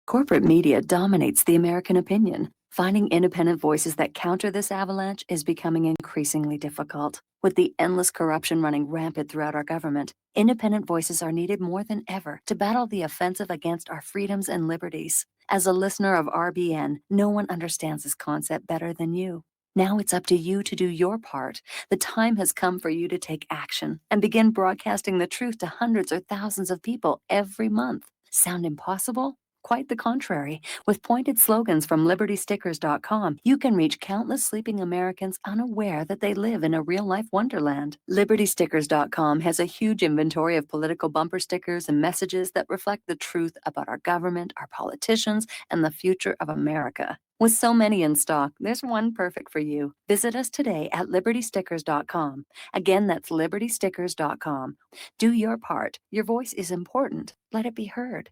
Corporate media dominates the American opinion. Finding independent voices that counter this avalanche is becoming increasingly difficult. With the endless corruption running rampant throughout our government, independent voices are needed more than ever to battle the offensive against our freedoms and liberties. As a listener of RBN, no one understands this concept better than you. Now it's up to you to do your part. The time has come for you to take action and begin broadcasting the truth to hundreds or thousands of people every month. Sound impossible? Quite the contrary. With pointed slogans from LibertyStickers.com, you can reach countless sleeping Americans unaware that they live in a real-life wonderland. LibertyStickers.com has a huge inventory of political bumper stickers and messages that reflect the truth about our government, our politicians, and the future of America. With so many in stock, there's one perfect for you. Visit us today at LibertyStickers.com. Again, that's LibertyStickers.com. Do your part. Your voice is important. Let it be heard.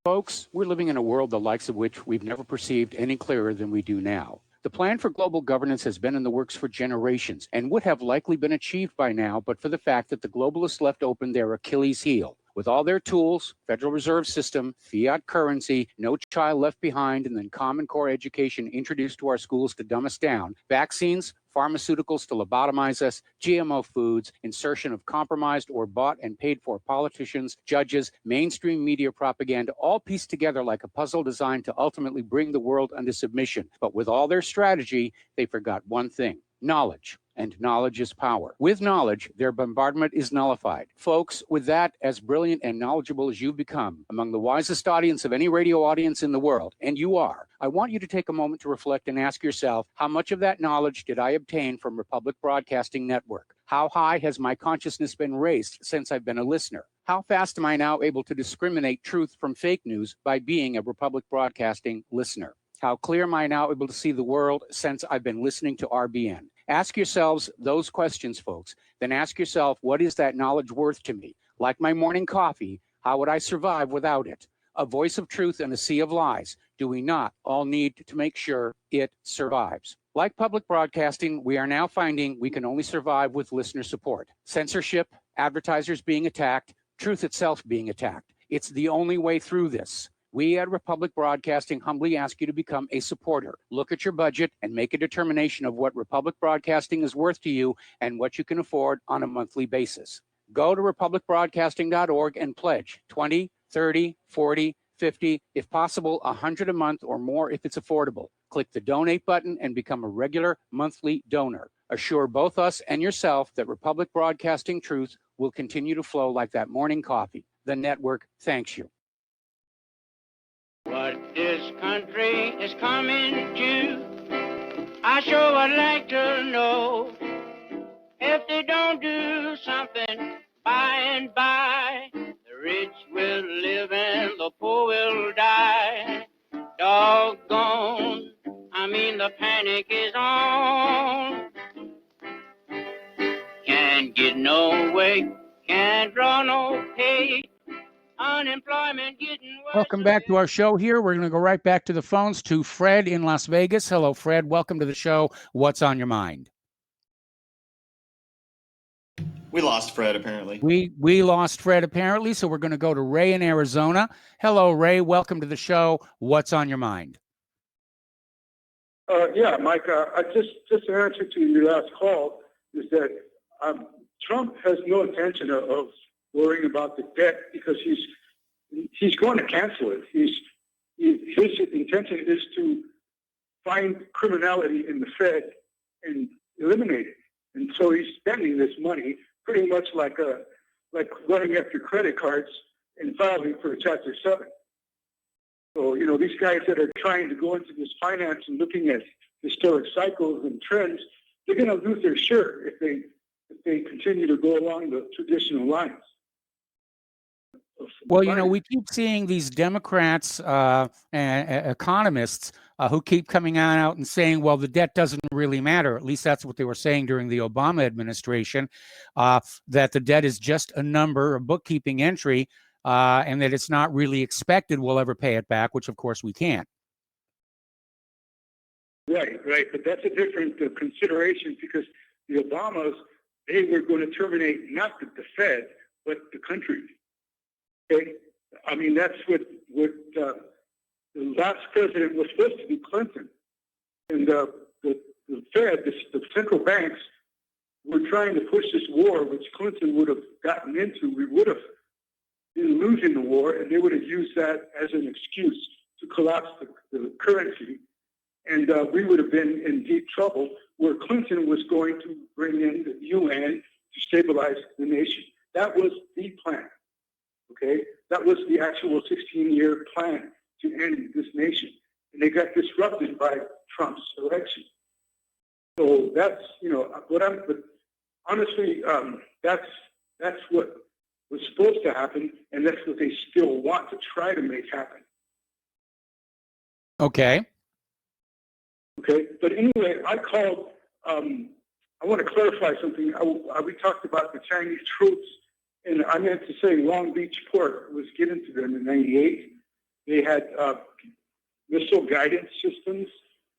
Folks, we're living in a world the likes of which we've never perceived any clearer than we do now. The plan for global governance has been in the works for generations and would have likely been achieved by now, but for the fact that the globalists left open their Achilles heel. With all their tools, Federal Reserve System, fiat currency, no child left behind, and then Common Core education introduced to our schools to dumb us down, vaccines, pharmaceuticals to lobotomize us, GMO foods, insertion of compromised or bought and paid for politicians, judges, mainstream media propaganda, all pieced together like a puzzle designed to ultimately bring the world under submission. But with all their strategy, they forgot one thing: knowledge. And knowledge is power. With knowledge, their bombardment is nullified. Folks, with that, as brilliant and knowledgeable as you've become, among the wisest audience of any radio audience in the world, and you are, I want you to take a moment to reflect and ask yourself, how much of that knowledge did I obtain from Republic Broadcasting Network? How high has my consciousness been raised since I've been a listener? How fast am I now able to discriminate truth from fake news by being a Republic Broadcasting listener? How clear am I now able to see the world since I've been listening to RBN? Ask yourselves those questions, folks. Then ask yourself, what is that knowledge worth to me? Like my morning coffee, how would I survive without it? A voice of truth in a sea of lies. Do we not all need to make sure it survives? Like public broadcasting, we are now finding we can only survive with listener support. Censorship, advertisers being attacked, truth itself being attacked. It's the only way through this. We at Republic Broadcasting humbly ask you to become a supporter. Look at your budget and make a determination of what Republic Broadcasting is worth to you and what you can afford on a monthly basis. Go to republicbroadcasting.org and pledge 20, 30, 40, 50, if possible, 100 a month or more if it's affordable. Click the donate button and become a regular monthly donor. Assure both us and yourself that Republic Broadcasting truth will continue to flow like that morning coffee. The network thanks you. What this country is coming to, I sure would like to know. If they don't do something by and by, the rich will live and the poor will die. Doggone, I mean the panic is on. Can't get no way, can't draw no pay. Unemployment getting worse. Welcome back to our show here. We're going to go right back to the phones to Fred in Las Vegas. Hello, Fred. Welcome to the show. What's on your mind? We lost Fred, apparently. We lost Fred, apparently, so we're going to go to Ray in Arizona. Hello, Ray. Welcome to the show. What's on your mind? Yeah, Mike, just an answer to your last call is that I'm Trump has no intention of worrying about the debt because he's going to cancel it. His intention is to find criminality in the Fed and eliminate it. And so he's spending this money pretty much like running after credit cards and filing for a Chapter 7. So, these guys that are trying to go into this finance and looking at historic cycles and trends, they're going to lose their shirt if they continue to go along the traditional lines. Well, we keep seeing these Democrats and economists who keep coming out and saying, well, the debt doesn't really matter. At least that's what they were saying during the Obama administration, that the debt is just a number, a bookkeeping entry, and that it's not really expected we'll ever pay it back, which, of course, we can't. Right. But that's a different consideration because the Obamas, they were going to terminate not the Fed, but the country. Okay? I mean, that's what the last president was supposed to be Clinton. And the Fed, the central banks, were trying to push this war, which Clinton would have gotten into. We would have been losing the war, and they would have used that as an excuse to collapse the currency. And we would have been in deep trouble where Clinton was going to bring in the UN to stabilize the nation. That was the plan, okay? That was the actual 16-year plan to end this nation. And they got disrupted by Trump's election. So that's, but honestly, that's what was supposed to happen, and that's what they still want to try to make happen. Okay. Okay, but anyway, I called. I want to clarify something. We talked about the Chinese troops, and I meant to say Long Beach port was given to them in '98. They had missile guidance systems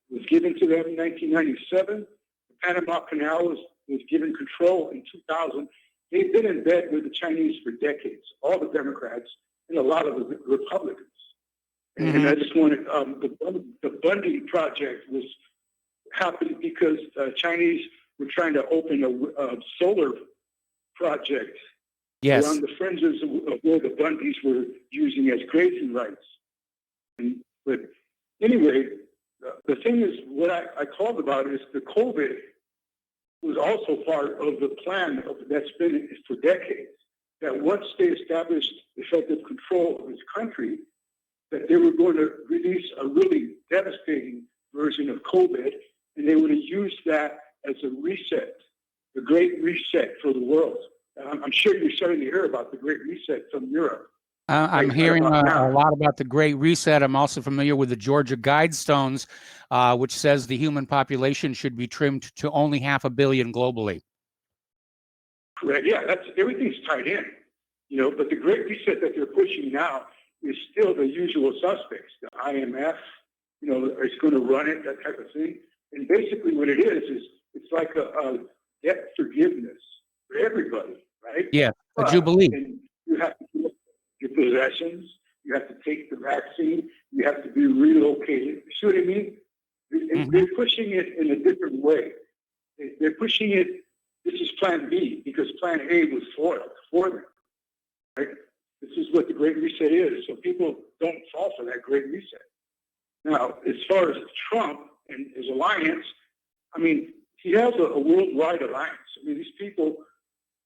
was given to them in 1997. The Panama Canal was given control in 2000. They've been in bed with the Chinese for decades, all the Democrats and a lot of the Republicans. Mm-hmm. And I just wanted the Bundy project was happened because Chinese were trying to open a solar project around the fringes of where the Bundys were using as grazing rights. But anyway, the thing is, what I called about is the COVID was also part of the plan that's been for decades. That once they established effective control of this country, that they were going to release a really devastating version of COVID, and they would have used that as a reset, the Great Reset for the world. I'm sure you're starting to hear about the Great Reset from Europe. I'm hearing a lot about the Great Reset. I'm also familiar with the Georgia Guidestones, which says the human population should be trimmed to only 500 million globally. Correct. Yeah, everything's tied in, but the Great Reset that they're pushing now is still the usual suspects. The IMF, is going to run it, that type of thing. And basically what it is it's like a debt forgiveness for everybody, right? Yeah, a jubilee. And you have to give your possessions, you have to take the vaccine, you have to be relocated. You see what I mean? Mm-hmm. They're pushing it in a different way. They're pushing it, this is plan B, because plan A was foiled for them, right? This is what the Great Reset is, so people don't fall for that Great Reset. Now, as far as Trump and his alliance, I mean, he has a worldwide alliance. I mean, these people,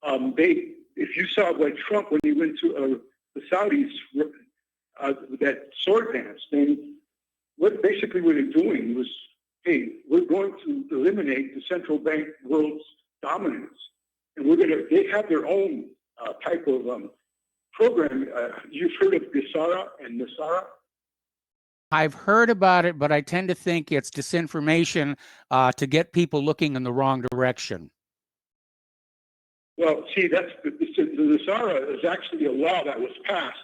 if you saw like Trump when he went to the Saudis, that sword dance thing, what they're doing was, hey, we're going to eliminate the central bank world's dominance, and they have their own type of program. You've heard of Gesara and Nasara? I've heard about it, but I tend to think it's disinformation to get people looking in the wrong direction. Well, see, the Nasara is actually a law that was passed,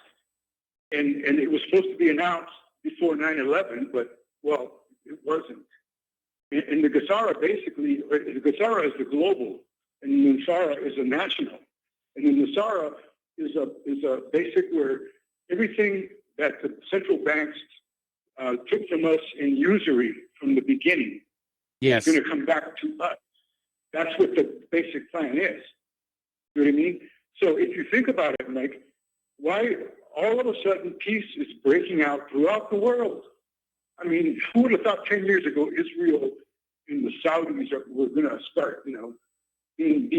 and it was supposed to be announced before 9/11, but, well, it wasn't. And the Gesara basically, the Gesara is the global, and the Nasara is a national. And the Nasara is a basic where everything that the central banks took from us in usury from the beginning is going to come back to us. That's what the basic plan is. You know what I mean? So if you think about it, Mike, why all of a sudden peace is breaking out throughout the world? I mean, who would have thought 10 years ago Israel and the Saudis were going to start, being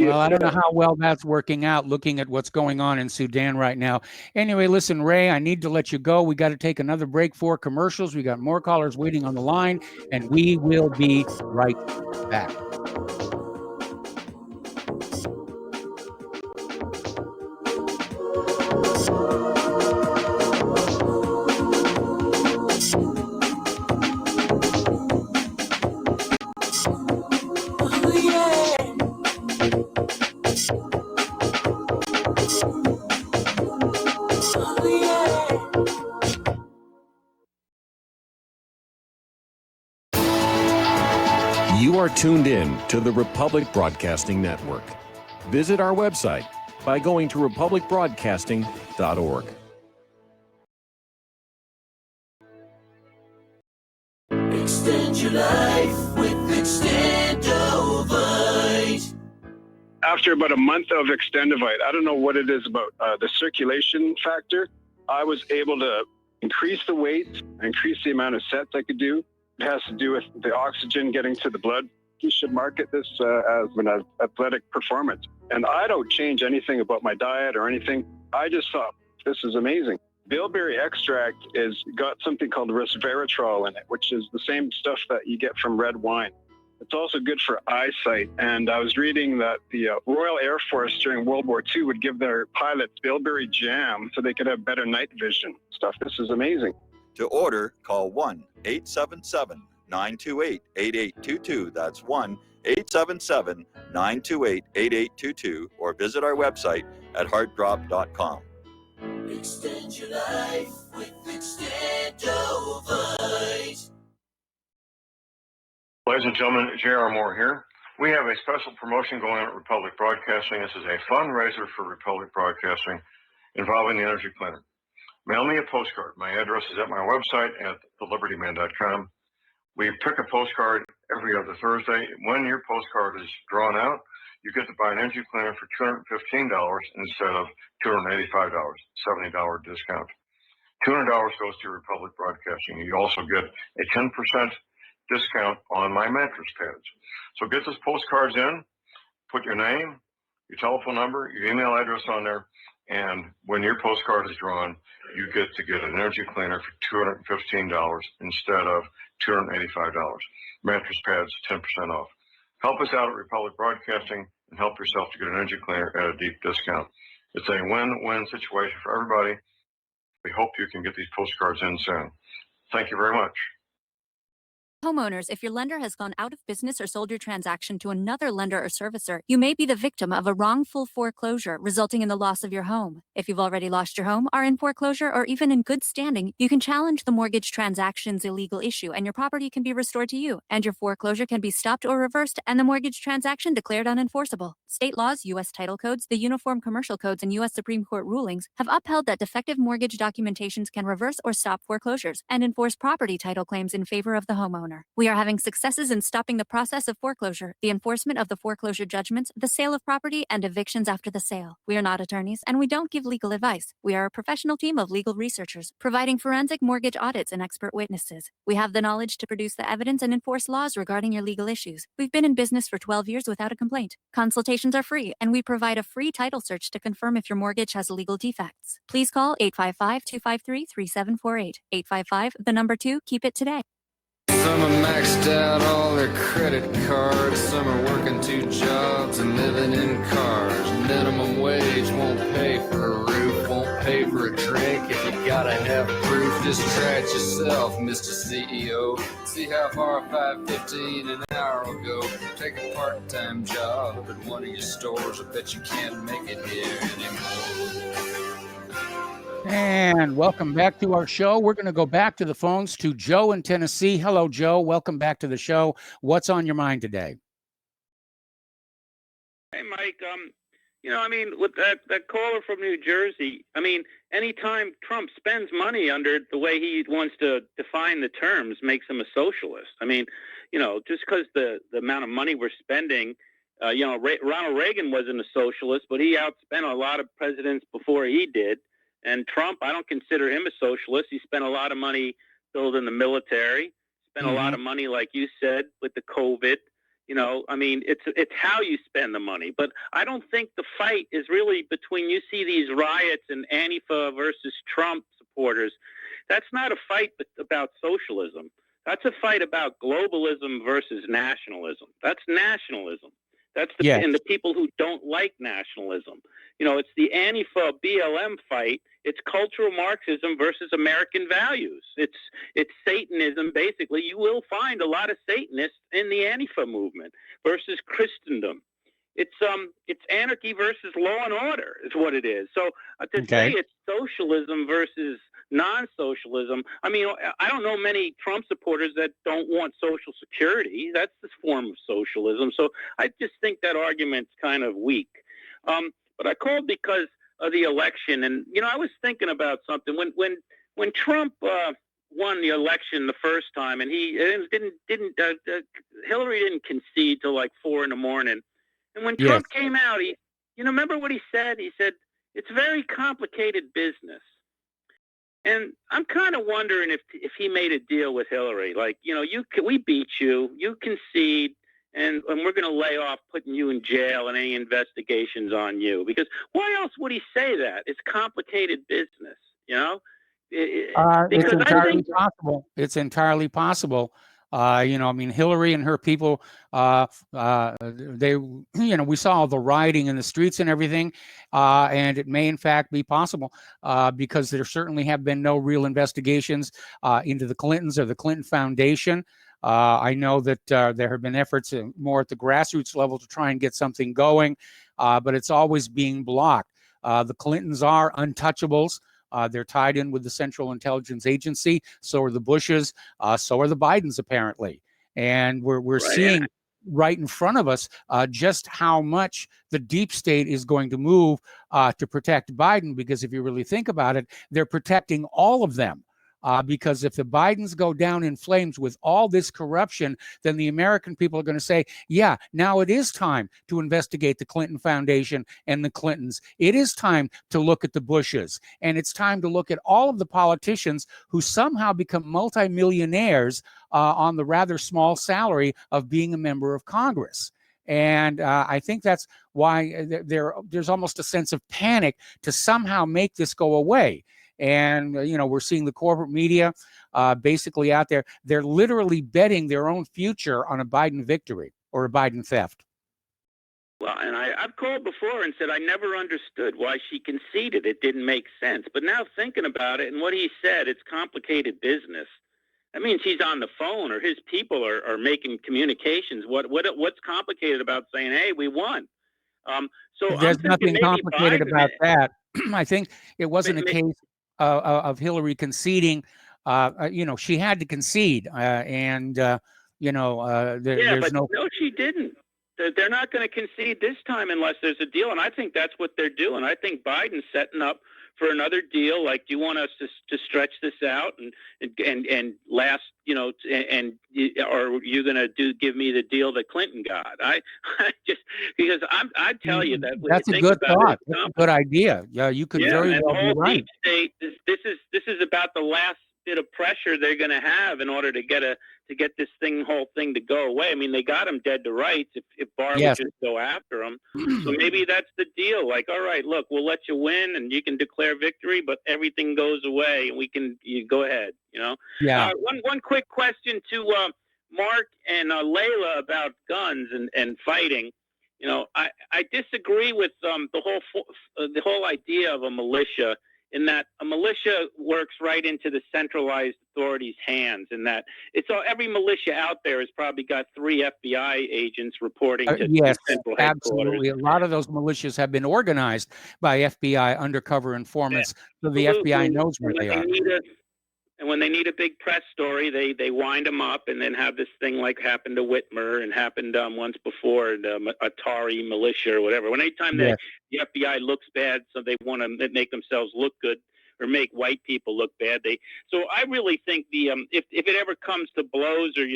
Well, I don't know how well that's working out looking at what's going on in Sudan right now. Anyway, listen, Ray, I need to let you go. We got to take another break for commercials. We got more callers waiting on the line, and we will be right back. You are tuned in to the Republic Broadcasting Network. Visit our website by going to republicbroadcasting.org. Extend your life with Extendovite. After about a month of Extendovite, I don't know what it is about the circulation factor. I was able to increase the weight, increase the amount of sets I could do. It has to do with the oxygen getting to the blood. You should market this as an athletic performance. And I don't change anything about my diet or anything. I just thought, this is amazing. Bilberry extract is got something called resveratrol in it, which is the same stuff that you get from red wine. It's also good for eyesight. And I was reading that the Royal Air Force during World War II would give their pilots bilberry jam so they could have better night vision. This is amazing. To order, call 1-877-928-8822. That's 1-877-928-8822, or visit our website at heartdrop.com. Extend your life with Extendovite. Ladies and gentlemen, J.R. Moore here. We have a special promotion going on at Republic Broadcasting. This is a fundraiser for Republic Broadcasting involving the Energy Cleaner. Mail me a postcard. My address is at my website at thelibertyman.com. We pick a postcard every other Thursday. When your postcard is drawn out, you get to buy an energy cleaner for $215 instead of $285, $70 discount. $200 goes to Republic Broadcasting. You also get a 10% discount on my mattress pads. So get those postcards in, put your name, your telephone number, your email address on there, and when your postcard is drawn, you get to get an energy cleaner for $215 instead of $285. Mattress pads, 10% off. Help us out at Republic Broadcasting and help yourself to get an energy cleaner at a deep discount. It's a win-win situation for everybody. We hope you can get these postcards in soon. Thank you very much. Homeowners, if your lender has gone out of business or sold your transaction to another lender or servicer, you may be the victim of a wrongful foreclosure, resulting in the loss of your home. If you've already lost your home, are in foreclosure, or even in good standing, you can challenge the mortgage transaction's illegal issue, and your property can be restored to you, and your foreclosure can be stopped or reversed, and the mortgage transaction declared unenforceable. State laws, U.S. title codes, the Uniform Commercial Codes, and U.S. Supreme Court rulings have upheld that defective mortgage documentations can reverse or stop foreclosures and enforce property title claims in favor of the homeowner. We are having successes in stopping the process of foreclosure, the enforcement of the foreclosure judgments, the sale of property, and evictions after the sale. We are not attorneys, and we don't give legal advice. We are a professional team of legal researchers, providing forensic mortgage audits and expert witnesses. We have the knowledge to produce the evidence and enforce laws regarding your legal issues. We've been in business for 12 years without a complaint. Consultations are free, and we provide a free title search to confirm if your mortgage has legal defects. Please call 855-253-3748. 855, 2, keep it today. Some are maxed out all their credit cards. Some are working 2 jobs and living in cars. Minimum wage won't pay for a roof, won't pay for a drink. If you gotta have proof, just try it yourself, Mr. CEO. See how far $5.15 an hour will go. Take a part-time job at one of your stores. I bet you can't make it here anymore. And welcome back to our show. We're going to go back to the phones to Joe in Tennessee. Hello, Joe. Welcome back to the show. What's on your mind today? Hey, Mike. With that caller from New Jersey, anytime Trump spends money under the way he wants to define the terms makes him a socialist. Just because the amount of money we're spending Ronald Reagan wasn't a socialist, but he outspent a lot of presidents before he did. And Trump, I don't consider him a socialist. He spent a lot of money building the military, spent a lot of money, like you said, with the COVID. It's how you spend the money. But I don't think the fight is really between, you see these riots and Antifa versus Trump supporters. That's not a fight about socialism. That's a fight about globalism versus nationalism. That's nationalism. That's and the people who don't like nationalism. It's the Antifa BLM fight. It's cultural Marxism versus American values. It's Satanism, basically. You will find a lot of Satanists in the Antifa movement versus Christendom. It's anarchy versus law and order is what it is. So to say it's socialism versus non-socialism, I don't know many Trump supporters that don't want Social Security. That's this form of socialism. So I just think that argument's kind of weak. But I called because of the election, and I was thinking about something when Trump won the election the first time, and he Hillary didn't concede till like 4 a.m. And when Trump came out, he remember what he said? He said it's very complicated business. And I'm kind of wondering if he made a deal with Hillary, like, we beat you, you concede, and we're going to lay off putting you in jail and any investigations on you. Because why else would he say that? It's complicated business, It's entirely possible. It's entirely possible. Hillary and her people, we saw the rioting in the streets and everything, and it may in fact be possible because there certainly have been no real investigations into the Clintons or the Clinton Foundation. I know that there have been efforts more at the grassroots level to try and get something going, but it's always being blocked. The Clintons are untouchables. They're tied in with the Central Intelligence Agency. So are the Bushes. So are the Bidens, apparently. And we're seeing right in front of us just how much the deep state is going to move to protect Biden. Because if you really think about it, they're protecting all of them. Because if the Bidens go down in flames with all this corruption, then the American people are going to say, yeah, now it is time to investigate the Clinton Foundation and the Clintons. It is time to look at the Bushes. And it's time to look at all of the politicians who somehow become multimillionaires on the rather small salary of being a member of Congress. And I think that's why there's almost a sense of panic to somehow make this go away. And, we're seeing the corporate media basically out there. They're literally betting their own future on a Biden victory or a Biden theft. Well, and I've called before and said I never understood why she conceded. It didn't make sense. But now thinking about it and what he said, it's complicated business. That means he's on the phone or his people are making communications. What's complicated about saying, hey, we won? So there's nothing complicated about that. I think it wasn't a case of Hillary conceding. She had to concede, there's no, she didn't. They're not going to concede this time unless there's a deal, and I think that's what they're doing. I think Biden's setting up for another deal. Like, do you want us to stretch this out and last, or are you going to give me the deal that Clinton got? I just, because I tell you that that's a good thought. That's a good idea. Yeah, you could very well be right. Deep state, this is about the last bit of pressure they're going to have in order to get this whole thing to go away. I mean, they got him dead to rights if Barr would just go after him. So maybe that's the deal. Like, all right, look, we'll let you win and you can declare victory, but everything goes away and you go ahead, Yeah. One quick question to Mark and Layla about guns and fighting. I disagree with the whole idea of a militia, in that a militia works right into the centralized authorities' hands, and that every militia out there has probably got 3 FBI agents reporting to central headquarters. Absolutely. A lot of those militias have been organized by FBI undercover informants, so the FBI knows where they are. And when they need a big press story, they wind them up and then have this thing like happened to Whitmer and happened once before, the Atari militia or whatever. Anytime the FBI looks bad, so they want to make themselves look good, or make white people look bad. So I really think if it ever comes to blows, or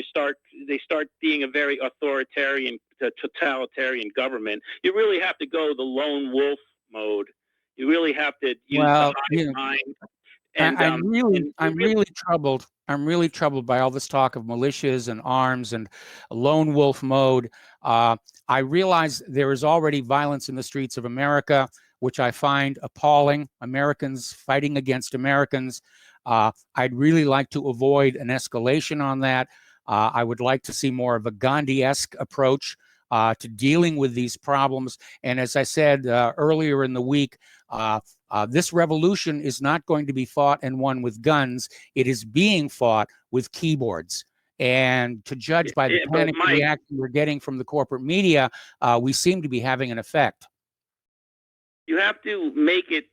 they start being a very authoritarian, totalitarian government, you really have to go the lone wolf mode. You really have to use the hive mind. And I'm really troubled. I'm really troubled by all this talk of militias and arms and lone wolf mode. I realize there is already violence in the streets of America, which I find appalling. Americans fighting against Americans. I'd really like to avoid an escalation on that. I would like to see more of a Gandhi-esque approach to dealing with these problems. And as I said earlier in the week, this revolution is not going to be fought and won with guns. It is being fought with keyboards. And to judge by the panic reaction we're getting from the corporate media, we seem to be having an effect. You have to make it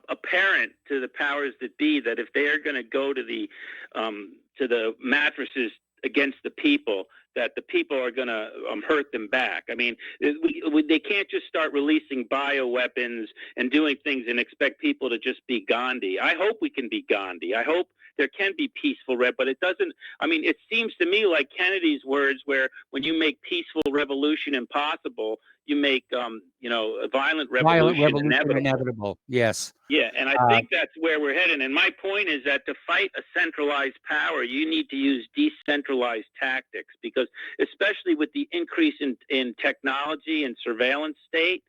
apparent to the powers that be that if they are going to go to the mattresses against the people, that the people are going to hurt them back. I mean, they can't just start releasing bioweapons and doing things and expect people to just be Gandhi. I hope we can be Gandhi. I hope there can be peaceful but it doesn't. I mean, it seems to me like Kennedy's words, where when you make peaceful revolution impossible, you make a violent revolution inevitable. Yes. Yeah, and I think that's where we're heading. And my point is that to fight a centralized power, you need to use decentralized tactics, because especially with the increase in technology and surveillance state,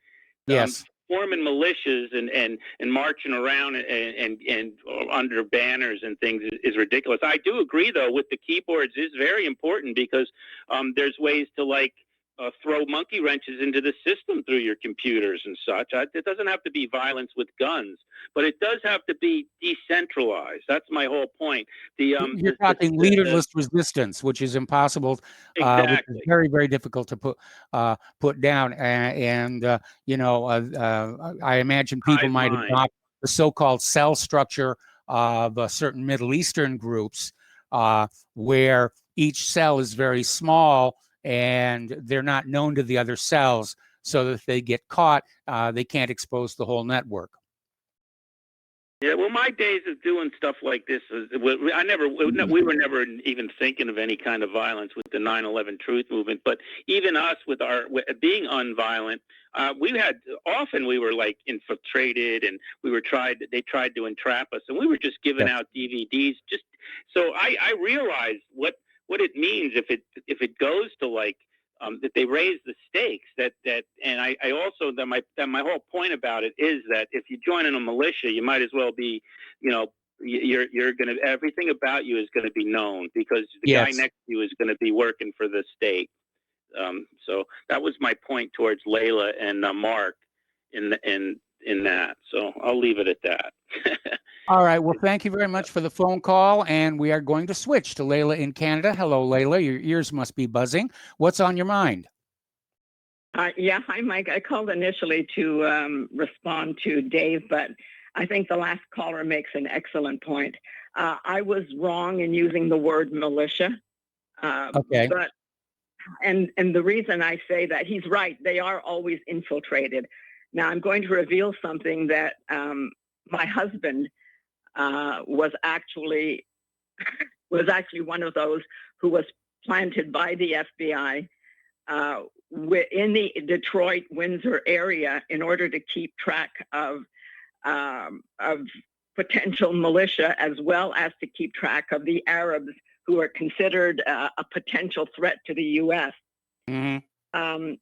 yes, forming militias and marching around and under banners and things is ridiculous. I do agree, though, with the keyboards is very important, because there's ways to throw monkey wrenches into the system through your computers and such. It doesn't have to be violence with guns, but it does have to be decentralized. That's my whole point. You're talking leaderless resistance, which is impossible, exactly. which is very, very difficult to put down. And I imagine people might adopt the so-called cell structure of certain Middle Eastern groups, where each cell is very small, and they're not known to the other cells, so that if they get caught, they can't expose the whole network. Yeah, well, my days of doing stuff like this, we were never even thinking of any kind of violence with the 9/11 Truth Movement. But even us, with being unviolent, we were like infiltrated, and they tried to entrap us, and we were just giving out DVDs. So I realized what it means if it goes to that they raise the stakes, and I also, my whole point about it is that if you join in a militia, you might as well be, you're going to, everything about you is going to be known, because the guy next to you is going to be working for the state. So that was my point towards Layla and Mark in that. So I'll leave it at that. All right. Well, thank you very much for the phone call. And we are going to switch to Layla in Canada. Hello, Layla. Your ears must be buzzing. What's on your mind? Yeah. Hi, Mike. I called initially to respond to Dave, but I think the last caller makes an excellent point. I was wrong in using the word militia. Okay. And the reason I say that, he's right. They are always infiltrated. Now, I'm going to reveal something that my husband was actually one of those who was planted by the FBI in the Detroit, Windsor area in order to keep track of potential militia, as well as to keep track of the Arabs who are considered a potential threat to the U.S. Mm-hmm.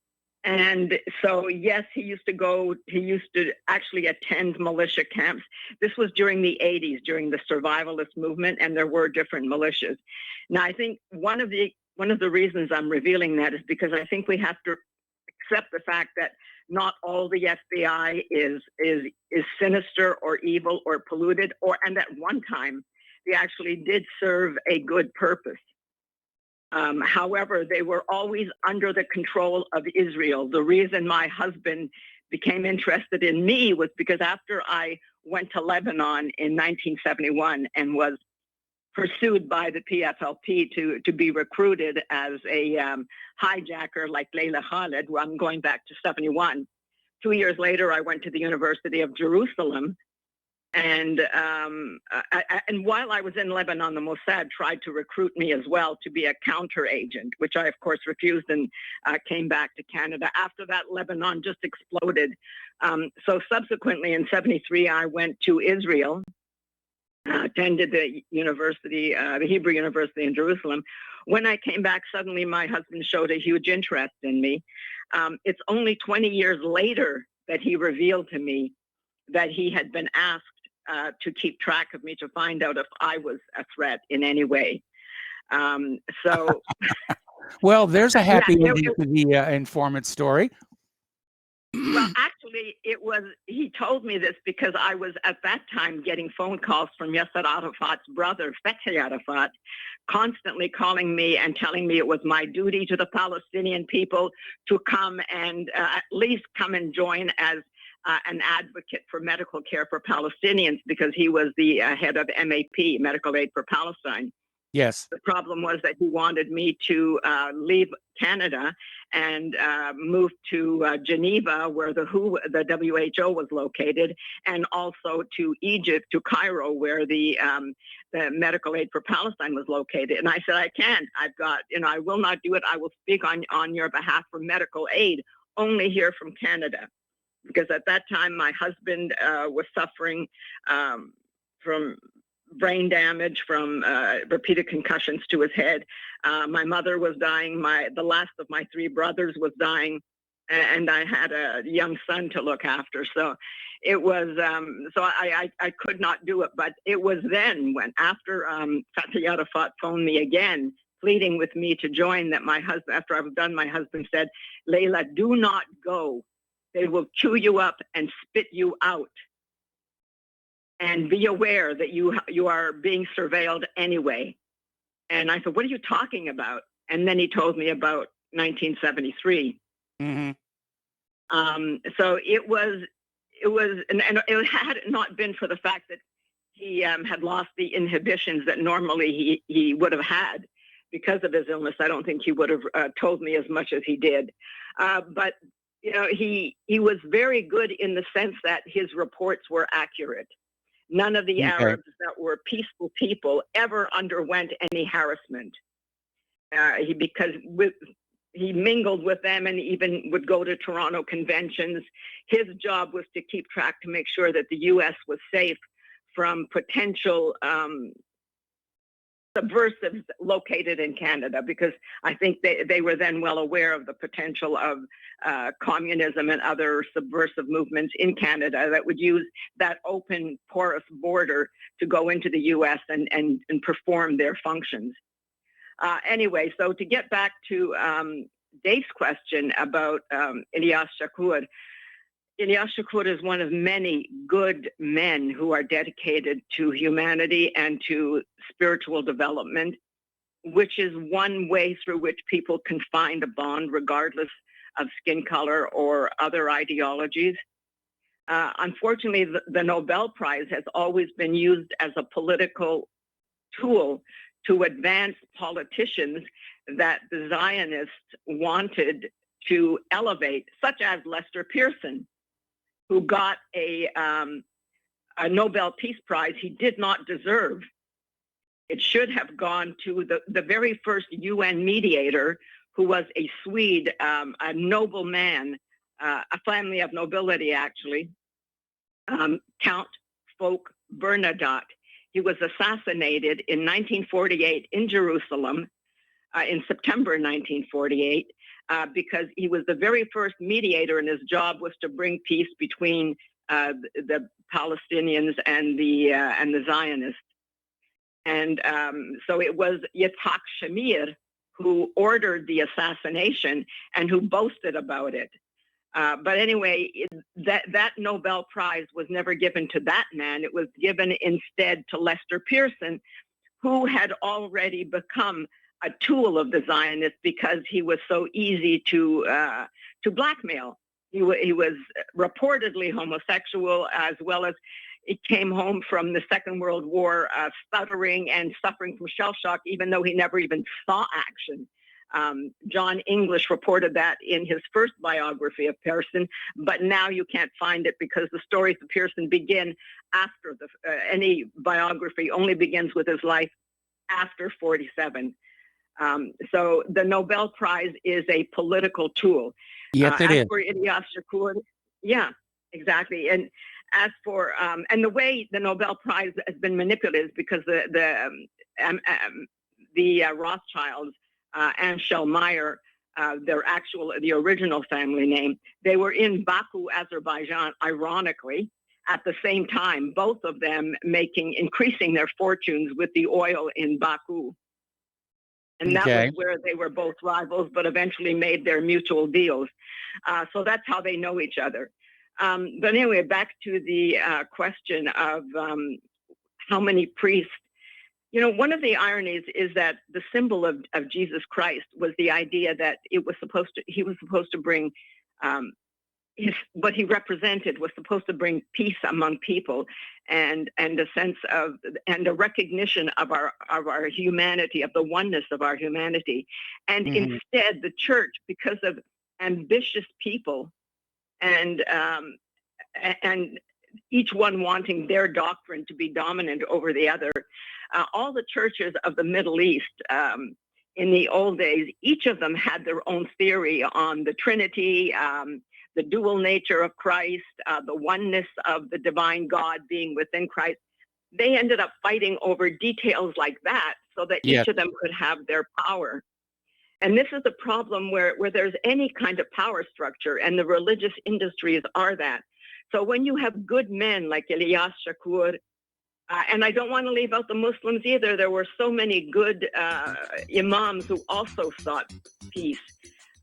And so, yes, he used to actually attend militia camps. This was during the 80s, during the survivalist movement, and there were different militias. Now, I think one of the reasons I'm revealing that is because I think we have to accept the fact that not all the FBI is sinister or evil or polluted, and at one time they actually did serve a good purpose. However, they were always under the control of Israel. The reason my husband became interested in me was because after I went to Lebanon in 1971 and was pursued by the PFLP to be recruited as a hijacker like Layla Khalid, where I'm going back to 71. 2 years later, I went to the University of Jerusalem And while I was in Lebanon, the Mossad tried to recruit me as well to be a counter agent, which I, of course, refused and came back to Canada. After that, Lebanon just exploded. So subsequently, in '73, I went to Israel, attended the university, the Hebrew University in Jerusalem. When I came back, suddenly my husband showed a huge interest in me. It's only 20 years later that he revealed to me that he had been asked to keep track of me to find out if I was a threat in any way. So, well, there's a happy yeah, ending to the informant story. Well, actually, he told me this because I was at that time getting phone calls from Yasser Arafat's brother, Fethi Arafat, constantly calling me and telling me it was my duty to the Palestinian people to come and at least come and join as an advocate for medical care for Palestinians, because he was the head of MAP, Medical Aid for Palestine. Yes. The problem was that he wanted me to leave Canada and move to Geneva, where the WHO was located, and also to Egypt, to Cairo, where the Medical Aid for Palestine was located. And I said, I can't. I've got, I will not do it. I will speak on your behalf for medical aid, only here from Canada. Because at that time, my husband was suffering from brain damage, from repeated concussions to his head. My mother was dying. The last of my three brothers was dying, and I had a young son to look after. So it was, I could not do it. But it was then when, after Fethi Arafat phoned me again, pleading with me to join, that my husband, after I was done, my husband said, Leila, do not go. They will chew you up and spit you out. And be aware that you are being surveilled anyway. And I said, what are you talking about? And then he told me about 1973. Mm-hmm. So it was, and it had not been for the fact that he had lost the inhibitions that normally he would have had because of his illness. I don't think he would have told me as much as he did. But he was very good in the sense that his reports were accurate. None of the Arabs that were peaceful people ever underwent any harassment. He mingled with them and even would go to Toronto conventions. His job was to keep track to make sure that the U.S. was safe from potential subversives located in Canada, because I think they were then well aware of the potential of communism and other subversive movements in Canada that would use that open, porous border to go into the U.S. and perform their functions. Anyway, so to get back to Dave's question about Ilyas Shakur, Ilyas Shakur is one of many good men who are dedicated to humanity and to spiritual development, which is one way through which people can find a bond regardless of skin color or other ideologies. Unfortunately, the Nobel Prize has always been used as a political tool to advance politicians that the Zionists wanted to elevate, such as Lester Pearson, who got a Nobel Peace Prize he did not deserve. It should have gone to the very first UN mediator, who was a Swede, a noble man, a family of nobility, actually, Count Folk Bernadotte. He was assassinated in 1948 in Jerusalem, in September 1948, because he was the very first mediator, and his job was to bring peace between the Palestinians and the Zionists. And so it was Yitzhak Shamir who ordered the assassination and who boasted about it. But anyway, that Nobel Prize was never given to that man. It was given instead to Lester Pearson, who had already become a tool of the Zionists because he was so easy to blackmail. He was reportedly homosexual, as well as he came home from the Second World War stuttering and suffering from shell shock, even though he never even saw action. John English reported that in his first biography of Pearson, but now you can't find it because the stories of Pearson begin after any biography only begins with his life after 47. So the Nobel Prize is a political tool. Yes, it is. For Ilyas Shakur, yeah, exactly. And as for and the way the Nobel Prize has been manipulated is because the Rothschilds, Anshel Meyer, the original family name, they were in Baku, Azerbaijan, ironically, at the same time, both of them increasing their fortunes with the oil in Baku. And that was where they were both rivals, but eventually made their mutual deals. So that's how they know each other. But anyway, back to the question of how many priests. You know, one of the ironies is that the symbol of Jesus Christ was the idea that he was supposed to bring what he represented was supposed to bring peace among people and a sense of and a recognition of our humanity, of the oneness of our humanity. And instead the church, because of ambitious people and each one wanting their doctrine to be dominant over the other, all the churches of the Middle East in the old days, each of them had their own theory on the Trinity, the dual nature of Christ, the oneness of the divine God being within Christ. They ended up fighting over details like that so that each of them could have their power. And this is the problem where there's any kind of power structure, and the religious industries are that. So when you have good men like Ilyas Shakur, and I don't want to leave out the Muslims either, there were so many good imams who also sought peace.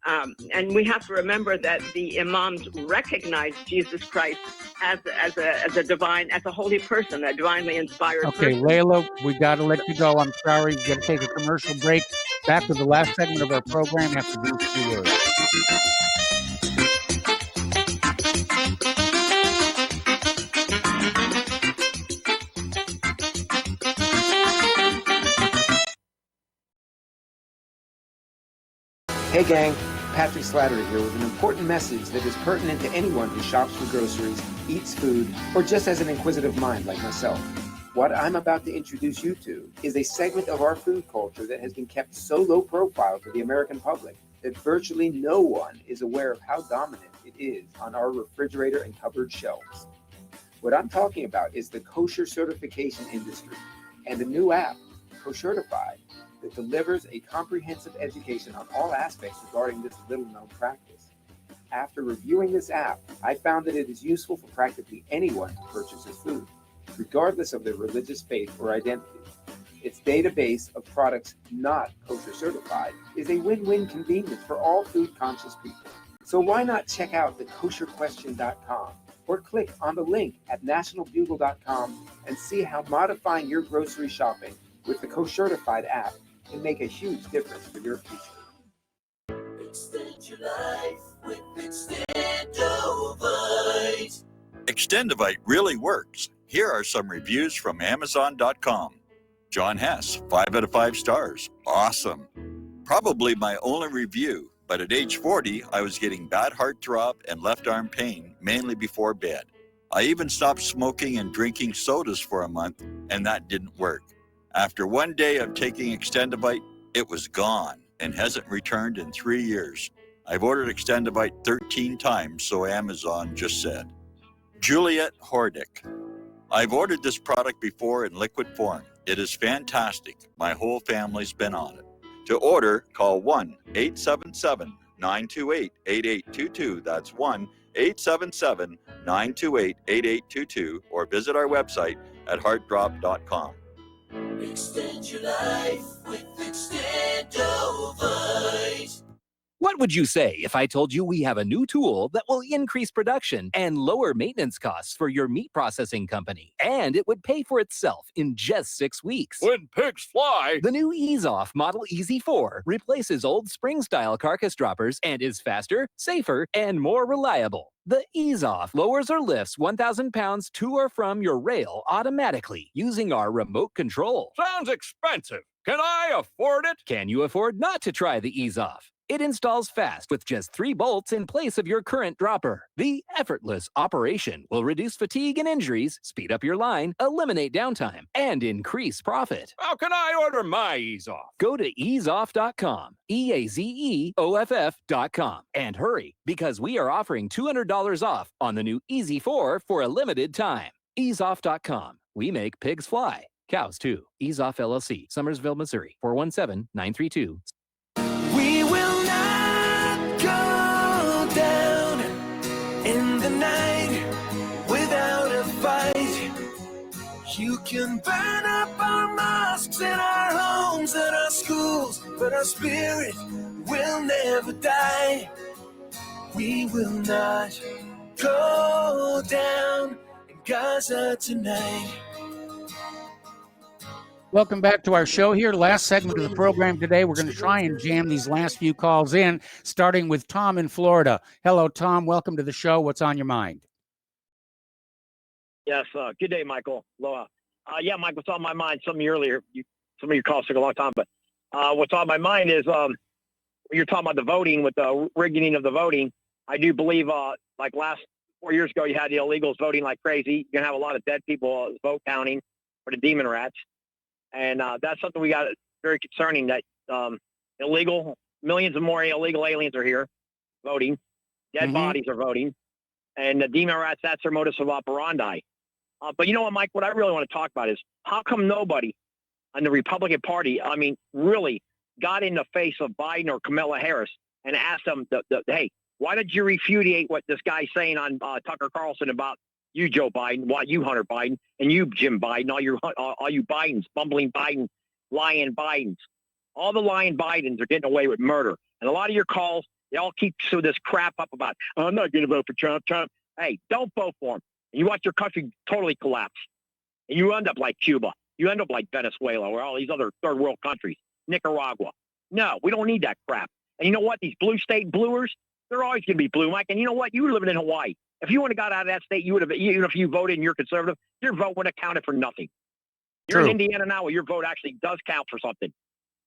And we have to remember that the imams recognized Jesus Christ as a holy person, a divinely inspired person. Layla, we got to let you go. I'm sorry. We've got to take a commercial break. Back to the last segment of our program after these few words. Hey gang, Patrick Slattery here with an important message that is pertinent to anyone who shops for groceries, eats food, or just has an inquisitive mind like myself. What I'm about to introduce you to is a segment of our food culture that has been kept so low profile to the American public that virtually no one is aware of how dominant it is on our refrigerator and cupboard shelves. What I'm talking about is the kosher certification industry and a new app, Koshertified, that delivers a comprehensive education on all aspects regarding this little-known practice. After reviewing this app, I found that it is useful for practically anyone who purchases food, regardless of their religious faith or identity. Its database of products not kosher certified is a win-win convenience for all food-conscious people. So why not check out the kosherquestion.com or click on the link at nationalbugle.com and see how modifying your grocery shopping with the Koshertified app can make a huge difference for your future. Extend your life with Extendovite. Extendovite really works. Here are some reviews from Amazon.com. John Hess, 5 out of 5 stars. Awesome. Probably my only review, but at age 40, I was getting bad heartthrob and left arm pain, mainly before bed. I even stopped smoking and drinking sodas for a month, and that didn't work. After one day of taking Extendovite, it was gone and hasn't returned in 3 years. I've ordered Extendovite 13 times, so Amazon just said. Juliet Hordick. I've ordered this product before in liquid form. It is fantastic. My whole family's been on it. To order, call 1-877-928-8822. That's 1-877-928-8822, or visit our website at heartdrop.com. Extend your life with Extendovite. What What would you say if I told you we have a new tool that will increase production and lower maintenance costs for your meat processing company? And it would pay for itself in just 6 weeks. When pigs fly! The new Ease Off Model Easy 4 replaces old spring-style carcass droppers and is faster, safer, and more reliable. The Ease Off lowers or lifts 1,000 pounds to or from your rail automatically using our remote control. Sounds expensive. Can I afford it? Can you afford not to try the Ease Off? It installs fast with just 3 bolts in place of your current dropper. The effortless operation will reduce fatigue and injuries, speed up your line, eliminate downtime, and increase profit. How can I order my Ease Off? Go to easeoff.com, EAZEOFF.com, and hurry because we are offering $200 off on the new Easy 4 for a limited time. Easeoff.com. We make pigs fly. Cows too. Ease Off LLC, Summersville, Missouri, 417-932. We will not go down in the night without a fight. You can burn up our mosques and our homes and our schools, but our spirit will never die. We will not go down in Gaza tonight. Welcome back to our show here. Last segment of the program today. We're going to try and jam these last few calls in, starting with Tom in Florida. Hello, Tom. Welcome to the show. What's on your mind? Yes. Good day, Michael. Aloha. Yeah, Mike, what's on my mind? Some of your calls took a long time, but what's on my mind is you're talking about the voting with the rigging of the voting. I do believe like last 4 years ago, you had the illegals voting like crazy. You're going to have a lot of dead people vote counting for the demon rats. And that's something we got very concerning that millions of more illegal aliens are here voting. Dead bodies are voting. And the demon rats, that's their modus of operandi. But you know what, Mike, what I really want to talk about is how come nobody on the Republican Party, I mean, really got in the face of Biden or Kamala Harris and asked them, hey, why did you repudiate what this guy's saying on Tucker Carlson about you, Joe Biden, why you, Hunter Biden, and you, Jim Biden, all you Bidens, bumbling Biden, lying Bidens. All the lying Bidens are getting away with murder. And a lot of your calls, they all keep this crap up about, oh, I'm not going to vote for Trump. Hey, don't vote for him. And you watch your country totally collapse. And you end up like Cuba. You end up like Venezuela or all these other third world countries, Nicaragua. No, we don't need that crap. And you know what? These blue state bluers, they're always going to be blue, Mike. And you know what? You were living in Hawaii. If you would have got out of that state, you would have, even if you voted and you're conservative, your vote would have counted for nothing. You're in Indiana now where your vote actually does count for something.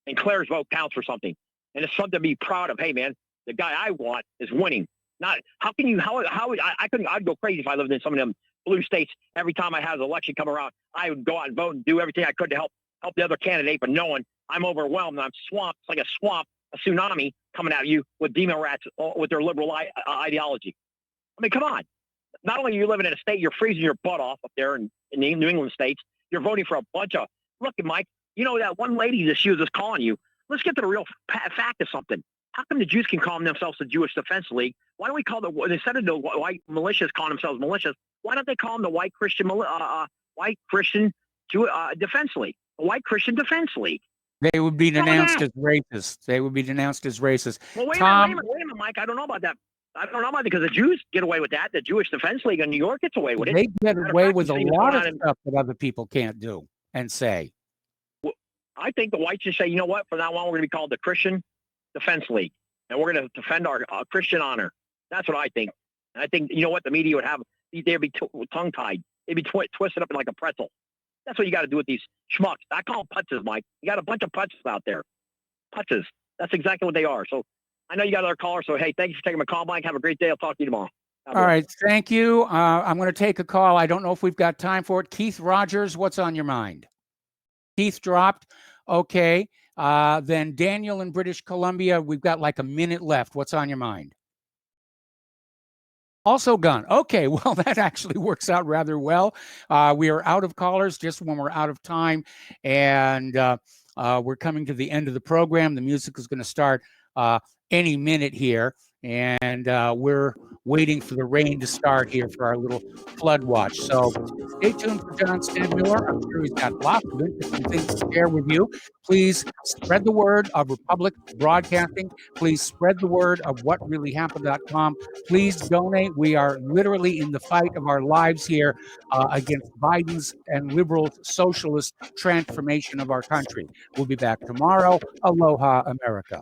And Claire's vote counts for something. And it's something to be proud of. Hey, man, the guy I want is winning. Not, how can you, I'd go crazy if I lived in some of them blue states. Every time I had an election come around, I would go out and vote and do everything I could to help the other candidate, but knowing I'm overwhelmed and I'm swamped. It's like a swamp, a tsunami coming at you with demon rats with their liberal ideology. I mean, come on. Not only are you living in a state, you're freezing your butt off up there in the New England states. You're voting for a bunch of, look, Mike, you know that one lady that she was just calling you. Let's get to the real fact of something. How come the Jews can call themselves the Jewish Defense League? Why don't we call instead of the white militias calling themselves militias, why don't they call them the White Christian Defense League? The White Christian Defense League. They would be denounced as racist. They would be denounced as racist. Well, wait a minute, Mike. I don't know about that. I don't know about it because the Jews get away with that. The Jewish Defense League in New York gets away with it. They get away with a lot of stuff that other people can't do and say. Well, I think the whites should say, you know what? From now on, we're going to be called the Christian Defense League, and we're going to defend our Christian honor. That's what I think. And I think, you know what? The media would have, they'd be tongue-tied. They'd be twisted up like a pretzel. That's what you got to do with these schmucks. I call them putzes, Mike. You got a bunch of putzes out there. Putzes. That's exactly what they are. So I know you got other callers. So, hey, thank you for taking my call, Mike. Have a great day. I'll talk to you tomorrow. All right. Thank you. I'm going to take a call. I don't know if we've got time for it. Keith Rogers, what's on your mind? Keith dropped. Okay. Then Daniel in British Columbia, we've got like a minute left. What's on your mind? Also gone. Okay, well, that actually works out rather well. We are out of callers just when we're out of time, and we're coming to the end of the program. The music is going to start any minute here, and we're waiting for the rain to start here for our little flood watch. So stay tuned for John Standmiller. I'm sure he's got lots of interesting things to share with you. Please spread the word of Republic Broadcasting. Please spread the word of whatreallyhappened.com. Please donate. We are literally in the fight of our lives here against Biden's and liberals' socialist transformation of our country. We'll be back tomorrow. Aloha, America.